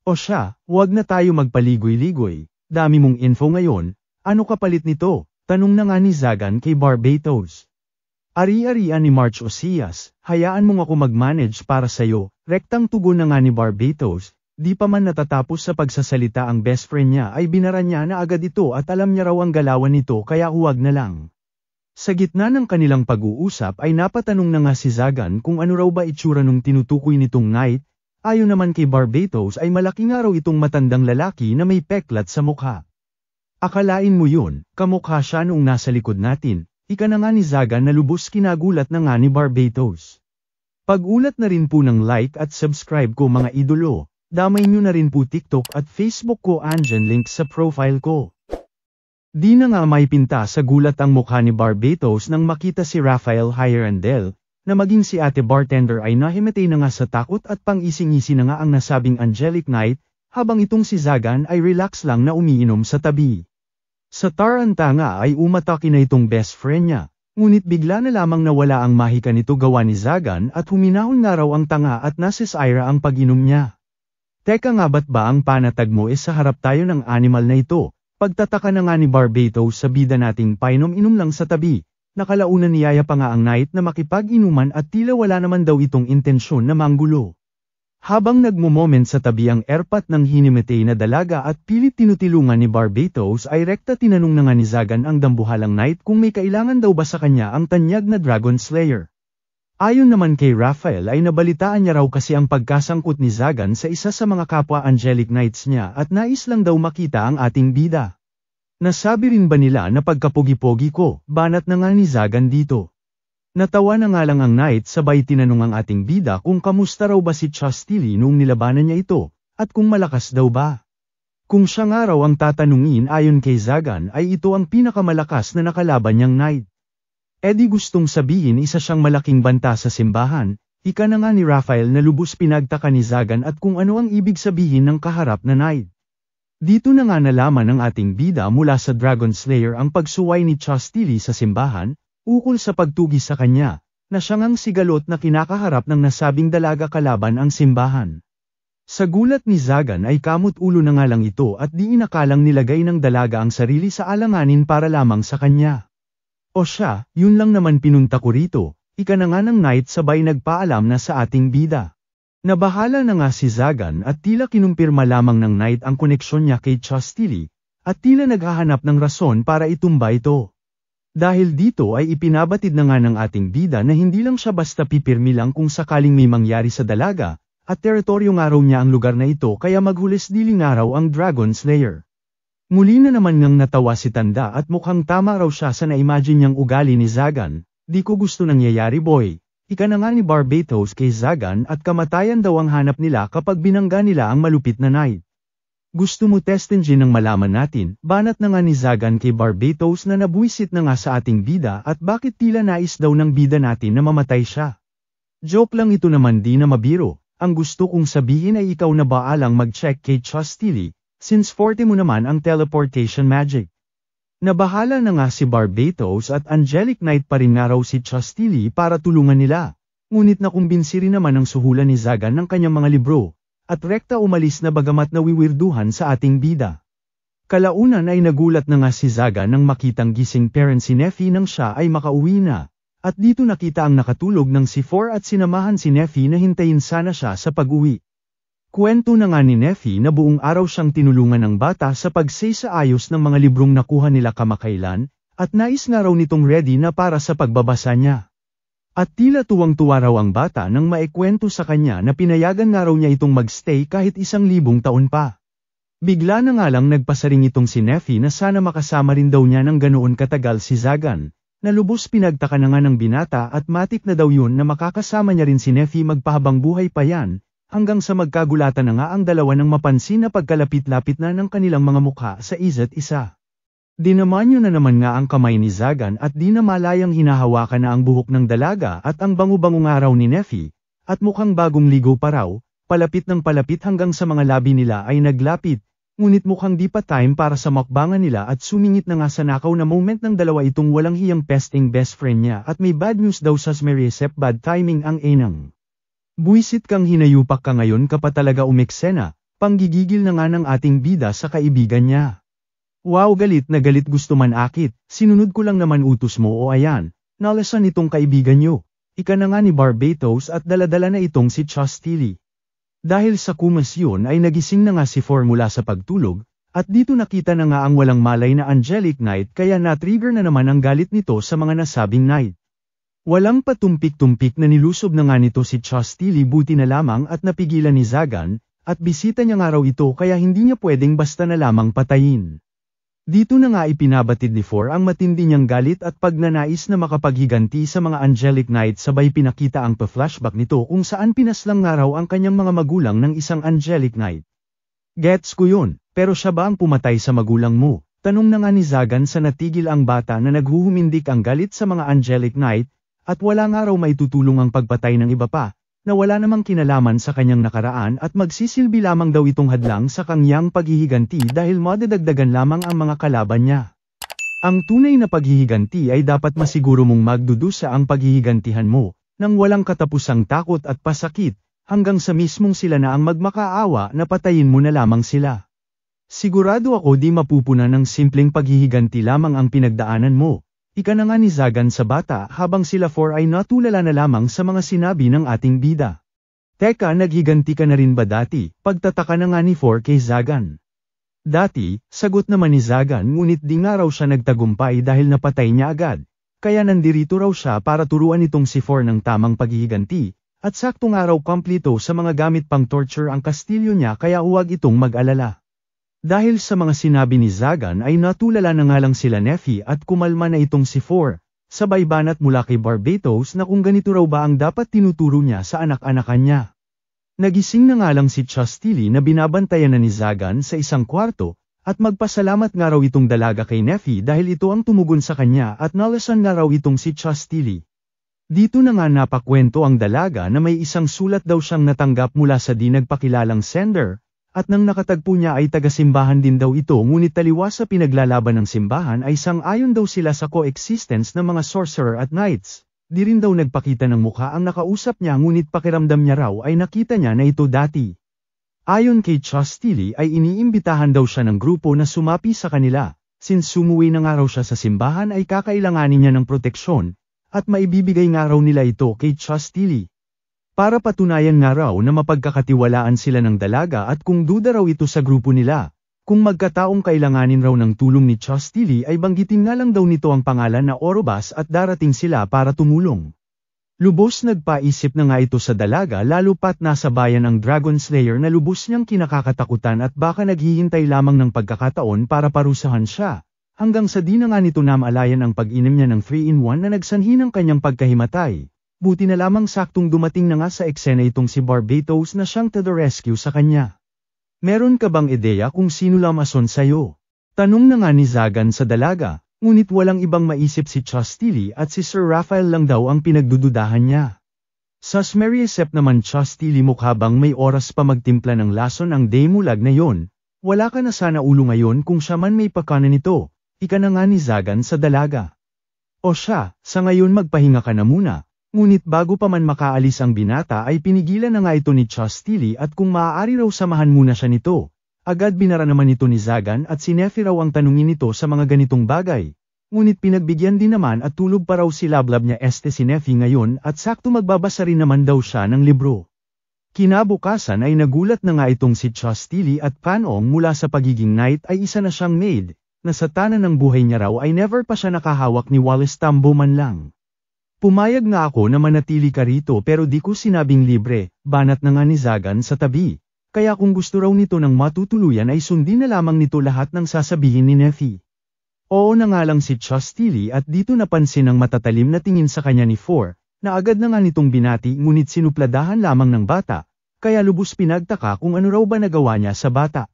O siya, huwag na tayo magpaligoy-ligoy, dami mong info ngayon, ano kapalit nito? Tanong na nga ni Zagan kay Barbatos. Ari-arian ni March Osias, hayaan mong ako mag-manage para sayo, rektang tugon na nga ni Barbatos, di pa man natatapos sa pagsasalita ang best friend niya ay binara niya na agad ito at alam niya raw ang galawan nito kaya huwag na lang. Sa gitna ng kanilang pag-uusap ay napatanong na nga si Zagan kung ano raw ba itsura nung tinutukoy nitong Knight, ayon naman kay Barbatos ay malaki nga raw itong matandang lalaki na may peklat sa mukha. Akalain mo yun, kamukha siya noong nasa likod natin, ika na nga ni Zagan na lubos kinagulat na nga ni Barbatos. Pag-ulat na rin po ng like at subscribe ko mga idolo, damay nyo na rin po TikTok at Facebook ko andyan link sa profile ko. Di na nga may pinta sa gulat ang mukha ni Barbatos nang makita si Rafael Hierandel, na maging si ate bartender ay nahimatay na nga sa takot at pang-ising-isi na nga ang nasabing angelic night, habang itong si Zagan ay relax lang na umiinom sa tabi. Sa taranta nga ay umatake na itong best friend niya, ngunit bigla na lamang nawala ang mahika nito gawa ni Zagan at huminahon nga raw ang tanga at nasisira ang pag-inom niya. Teka nga ba't ba ang panatag mo sa harap tayo ng animal na ito? Pagtataka na nga ni Barbatos sa bida nating painom-inom lang sa tabi, nakalaunan niyaya pa nga ang night na makipag-inuman at tila wala naman daw itong intensyon na manggulo. Habang nagmo-moment sa tabi ang airpat ng hinimatay na dalaga at pilit tinutilungan ni Barbatos ay rekta tinanong na nga ni Zagan ang dambuhalang night kung may kailangan daw ba sa kanya ang tanyag na Dragon Slayer. Ayon naman kay Rafael ay nabalitaan niya raw kasi ang pagkasangkot ni Zagan sa isa sa mga kapwa Angelic Knights niya at nais lang daw makita ang ating bida. Nasabi rin ba nila na pagkapogi-pogi ko, banat na nga ni Zagan dito. Natawa na nga lang ang Knight sabay tinanong ang ating bida kung kamusta raw ba si Chastili noong nilabanan niya ito, at kung malakas daw ba. Kung siya nga raw ang tatanungin ayon kay Zagan ay ito ang pinakamalakas na nakalaban niyang Knight. Di gustong sabihin isa siyang malaking banta sa simbahan, ika na nga ni Rafael na lubos pinagtaka ni Zagan at kung ano ang ibig sabihin ng kaharap na Knight. Dito na nga nalaman ng ating bida mula sa Dragon Slayer ang pagsuway ni Chastili sa simbahan, ukol sa pagtugi sa kanya, na siya ngang sigalot na kinakaharap ng nasabing dalaga kalaban ang simbahan. Sa gulat ni Zagan ay kamot ulo na nga lang ito at di inakalang nilagay ng dalaga ang sarili sa alanganin para lamang sa kanya. O siya, yun lang naman pinunta ko rito, ika na nga ng Knight sabay nagpaalam na sa ating bida. Nabahala na nga si Zagan at tila kinumpirma lamang ng Knight ang koneksyon niya kay Chastili, at tila naghahanap ng rason para itumba ito. Dahil dito ay ipinabatid na nga ng ating bida na hindi lang siya basta pipirmi lang kung sakaling may mangyari sa dalaga, at teritoryo nga raw niya ang lugar na ito kaya maghulis-diling nga raw ang Dragon Slayer. Muli na naman ngang natawa si Tanda at mukhang tama raw siya sa na-imagine niyang ugali ni Zagan, di ko gusto nangyayari boy, ika na nga ni Barbatos kay Zagan at kamatayan daw ang hanap nila kapag binangga nila ang malupit na Knight. Gusto mo testin ng malaman natin, banat na nga ni Zagan kay Barbatos na nabuisit na nga sa ating bida at bakit tila nais daw ng bida natin na mamatay siya. Joke lang ito naman di na mabiro, ang gusto kong sabihin ay ikaw na baalang mag-check kay Chastili. Since forte mo naman ang teleportation magic. Nabahala na nga si Barbatos at Angelic Knight pa rin nga raw si Chastili para tulungan nila. Ngunit nakumbinsi rin naman ang suhulan ni Zagan ng kanyang mga libro, at rekta umalis na bagamat nawiwirduhan sa ating bida. Kalaunan ay nagulat na nga si Zagan nang makitang gising parent si Neffy nang siya ay makauwi na, at dito nakita ang nakatulog ng si For at sinamahan si Neffy na hintayin sana siya sa pag-uwi. Kwento na nga ni Neffy na buong araw siyang tinulungan ng bata sa pagsaysaayos ng mga librong nakuha nila kamakailan, at nais nga raw nitong ready na para sa pagbabasa niya. At tila tuwang-tuwa raw ang bata nang maikwento sa kanya na pinayagan nga raw niya itong magstay kahit 1,000 taon pa. Bigla na nga lang nagpasaring itong si Neffy na sana makasama rin daw niya ng ganoon katagal si Zagan, na lubos pinagtaka na nga ng binata at matik na daw yun na makakasama niya rin si Neffy magpahabang buhay pa yan. Hanggang sa magkagulatan na nga ang dalawa nang mapansin na pagkalapit-lapit na ng kanilang mga mukha sa isa't isa. Dinamanyo na naman nga ang kamay ni Zagan at di na malayang hinahawakan na ang buhok ng dalaga at ang bango-bango nga raw ni Neffy, at mukhang bagong ligo pa raw, palapit ng palapit hanggang sa mga labi nila ay naglapit, ngunit mukhang di pa time para sa mukbangan nila at sumingit na nga sa nakaw na moment ng dalawa itong walang hiyang pesting best friend niya at may bad news daw sa Smerisep bad timing ang enang. Buisit kang hinayupak ka ngayon ka pa talaga umeksena, panggigigil na nga ng ating bida sa kaibigan niya. Wow galit na galit gusto man akit, sinunod ko lang naman utos mo o ayan, nalasan itong kaibigan niyo, ika na nga ni Barbatos at daladala na itong si Chastili. Dahil sa kumas yun ay nagising na nga si Formula sa pagtulog, at dito nakita na nga ang walang malay na Angelic Knight kaya na-trigger na naman ang galit nito sa mga nasabing Knight. Walang patumpik-tumpik na nilusob na nga nito si Chastili buti na lamang at napigilan ni Zagan, at bisita niya nga raw ito kaya hindi niya pwedeng basta na lamang patayin. Dito na nga ipinabatid ni For ang matindi niyang galit at pagnanais na makapaghiganti sa mga Angelic Knight sabay pinakita ang pa-flashback nito kung saan pinaslang nga raw ang kanyang mga magulang ng isang Angelic Knight. Gets ko yun, pero siya ba ang pumatay sa magulang mo? Tanong na nga ni Zagan sa natigil ang bata na naghuhumindik ang galit sa mga Angelic Knight, at wala nga raw maitutulong ang pagpatay ng iba pa, na wala namang kinalaman sa kanyang nakaraan at magsisilbi lamang daw itong hadlang sa kanyang paghihiganti dahil madadagdagan lamang ang mga kalaban niya. Ang tunay na paghihiganti ay dapat masiguro mong magdudusa ang paghihigantihan mo, nang walang katapusang takot at pasakit, hanggang sa mismong sila na ang magmakaawa na patayin mo na lamang sila. Sigurado ako di mapupunan ng simpleng paghihiganti lamang ang pinagdaanan mo. Ika na nga ni Zagan sa bata habang sila 4 ay natulala na lamang sa mga sinabi ng ating bida. Teka, naghiganti ka na rin ba dati? Pagtataka na nga ni 4 kay Zagan. Dati, sagot naman ni Zagan, ngunit di nga raw siya nagtagumpay dahil napatay niya agad. Kaya nandirito raw siya para turuan itong si 4 ng tamang paghihiganti, at saktong araw kompleto sa mga gamit pang torture ang kastilyo niya kaya huwag itong mag-alala. Dahil sa mga sinabi ni Zagan ay natulala na nga lang sila Neffy at kumalma na itong si 4, sabay banat mula kay Barbatos na kung ganito raw ba ang dapat tinuturo niya sa anak-anakan niya. Nagising na nga lang si Chastity na binabantayan na ni Zagan sa isang kwarto, at magpasalamat nga raw itong dalaga kay Neffy dahil ito ang tumugon sa kanya at nalasan nga raw itong si Chastity. Dito na nga napakwento ang dalaga na may isang sulat daw siyang natanggap mula sa di nagpakilalang sender, at nang nakatagpo niya ay taga-simbahan din daw ito ngunit taliwas sa pinaglalaban ng simbahan ay sang-ayon daw sila sa coexistence ng mga sorcerer at knights. Di rin daw nagpakita ng mukha ang nakausap niya ngunit pakiramdam niya raw ay nakita niya na ito dati. Ayon kay Chastity ay iniimbitahan daw siya ng grupo na sumapi sa kanila, since sumuwi na nga raw siya sa simbahan ay kakailanganin niya ng proteksyon, at maibibigay nga raw nila ito kay Chastity. Para patunayan nga raw na mapagkakatiwalaan sila ng dalaga at kung duda raw ito sa grupo nila, kung magkataong kailanganin raw ng tulong ni Chastity ay banggitin nga lang daw nito ang pangalan na Orobas at darating sila para tumulong. Lubos nagpaisip na nga ito sa dalaga lalo pat nasa bayan ang Dragon Slayer na lubos niyang kinakakatakutan at baka naghihintay lamang ng pagkakataon para parusahan siya, hanggang sa di na nga nito namalayan ang pag-inom niya ng 3-in-1 na nagsanhi ng kanyang pagkahimatay. Buti na lamang saktong dumating na nga sa eksena itong si Barbatos na siyang to the rescue sa kanya. Meron ka bang ideya kung sino lamason sa'yo? Tanong na nga ni Zagan sa dalaga, ngunit walang ibang maisip si Chastity at si Sir Raphael lang daw ang pinagdududahan niya. Sas Mariesep naman Chastity mukha bang may oras pa magtimpla ng lason ang Demulag na yon, wala ka na sana ulo ngayon kung siya man may pakanan nito, ika na nga ni Zagan sa dalaga. O siya, sa ngayon magpahinga ka na muna. Ngunit bago pa man makaalis ang binata ay pinigilan na nga ito ni Chastity at kung maaari raw samahan muna siya nito. Agad binara naman ito ni Zagan at si Neffy raw ang tanungin nito sa mga ganitong bagay. Ngunit pinagbigyan din naman at tulog pa raw si lablab niya si Neffy ngayon at sakto magbabasa rin naman daw siya ng libro. Kinabukasan ay nagulat na nga itong si Chastity at Panong mula sa pagiging knight ay isa na siyang maid, na sa tanan ng buhay niya raw ay never pa siya nakahawak ni Wallace Tambo man lang. Pumayag nga ako na manatili ka rito pero di ko sinabing libre, banat na nga ni Zagan sa tabi. Kaya kung gusto raw nito ng matutuluyan ay sundin na lamang nito lahat ng sasabihin ni Neffy. Oo na nga lang si Chastity at dito napansin ang matatalim na tingin sa kanya ni 4, na agad na nga nitong binati ngunit sinupladahan lamang ng bata, kaya lubos pinagtaka kung ano raw ba nagawa niya sa bata.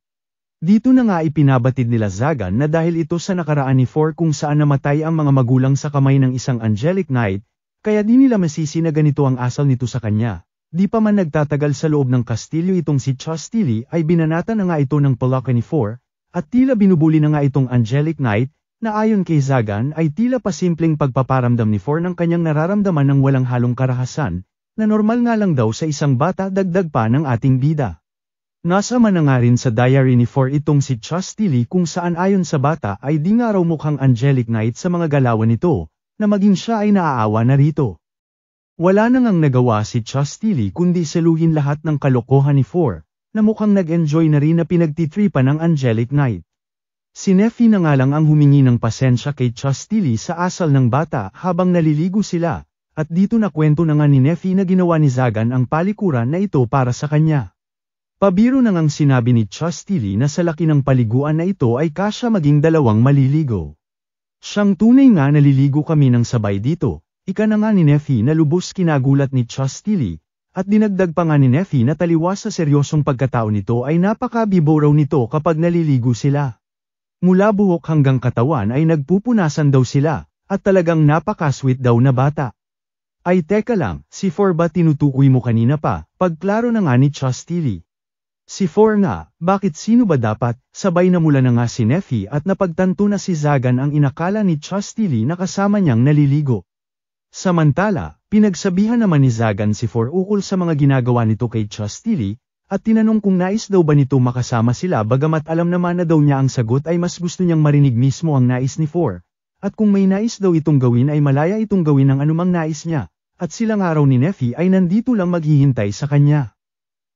Dito na nga ipinabatid nila Zagan na dahil ito sa nakaraan ni 4 kung saan namatay ang mga magulang sa kamay ng isang Angelic Knight, kaya di nila masisi na ganito ang asal nito sa kanya. Di pa man nagtatagal sa loob ng kastilyo itong si Chastity ay binanata na nga ito ng palaka ni 4, at tila binubuli na nga itong Angelic Knight, na ayon kay Zagan ay tila pasimpleng pagpaparamdam ni 4 ng kanyang nararamdaman ng walang halong karahasan, na normal nga lang daw sa isang bata dagdag pa ng ating bida. Nasama na nga rin sa diary ni 4 itong si Chastity kung saan ayon sa bata ay di nga raw mukhang Angelic Knight sa mga galawan nito, na maging siya ay naaawa na rito. Wala na ngang nagawa si Chastity kundi saluhin lahat ng kalokohan ni 4, na mukhang nag-enjoy na rin na pinagtitripan ng Angelic Knight. Si Neffy na nga lang ang humingi ng pasensya kay Chastity sa asal ng bata habang naliligo sila, at dito na kwento na nga ni Neffy na ginawa ni Zagan ang palikuran na ito para sa kanya. Pabiro na ngang sinabi ni Chastity na sa laki ng paliguan na ito ay kasya maging 2 maliligo. Siyang tunay nga naliligo kami ng sabay dito, ika na nga ni Neffy na lubos kinagulat ni Chastity, at dinagdag pa nga ni Neffy na taliwas sa seryosong pagkatao nito ay napakabibo raw nito kapag naliligo sila. Mula buhok hanggang katawan ay nagpupunasan daw sila, at talagang napaka-sweet daw na bata. Ay teka lang, si 4 ba tinutukoy mo kanina pa, pagklaro na nga ni Chastity. Si 4 nga, bakit sino ba dapat, sabay na mula na nga si Neffy at napagtanto na si Zagan ang inakala ni Chastity na kasama niyang naliligo. Samantala, pinagsabihan naman ni Zagan si 4 ukol sa mga ginagawa nito kay Chastity, at tinanong kung nais daw ba nito makasama sila bagamat alam naman na daw niya ang sagot ay mas gusto niyang marinig mismo ang nais ni 4. At kung may nais daw itong gawin ay malaya itong gawin ng anumang nais niya, at silang araw ni Neffy ay nandito lang maghihintay sa kanya.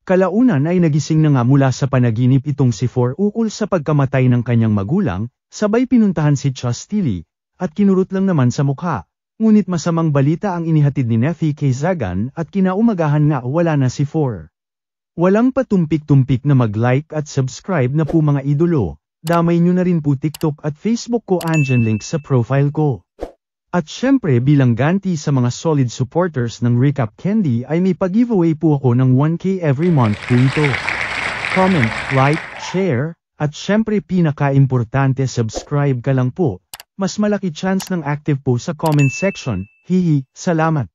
Kalaunan ay nagising na nga mula sa panaginip itong si 4 ukol sa pagkamatay ng kanyang magulang, sabay pinuntahan si Chastity, at kinurot lang naman sa mukha. Ngunit masamang balita ang inihatid ni Neffy kay Zagan at kinaumagahan nga wala na si 4. Walang patumpik-tumpik na mag-like at subscribe na po mga idolo. Damay nyo na rin po TikTok at Facebook ko, andyan link sa profile ko. At syempre bilang ganti sa mga solid supporters ng Recap Candy ay may pag-giveaway po ako ng 1K every month po ito. Comment, like, share, at syempre pinaka-importante subscribe ka lang po. Mas malaki chance ng active po sa comment section. Hihi, salamat.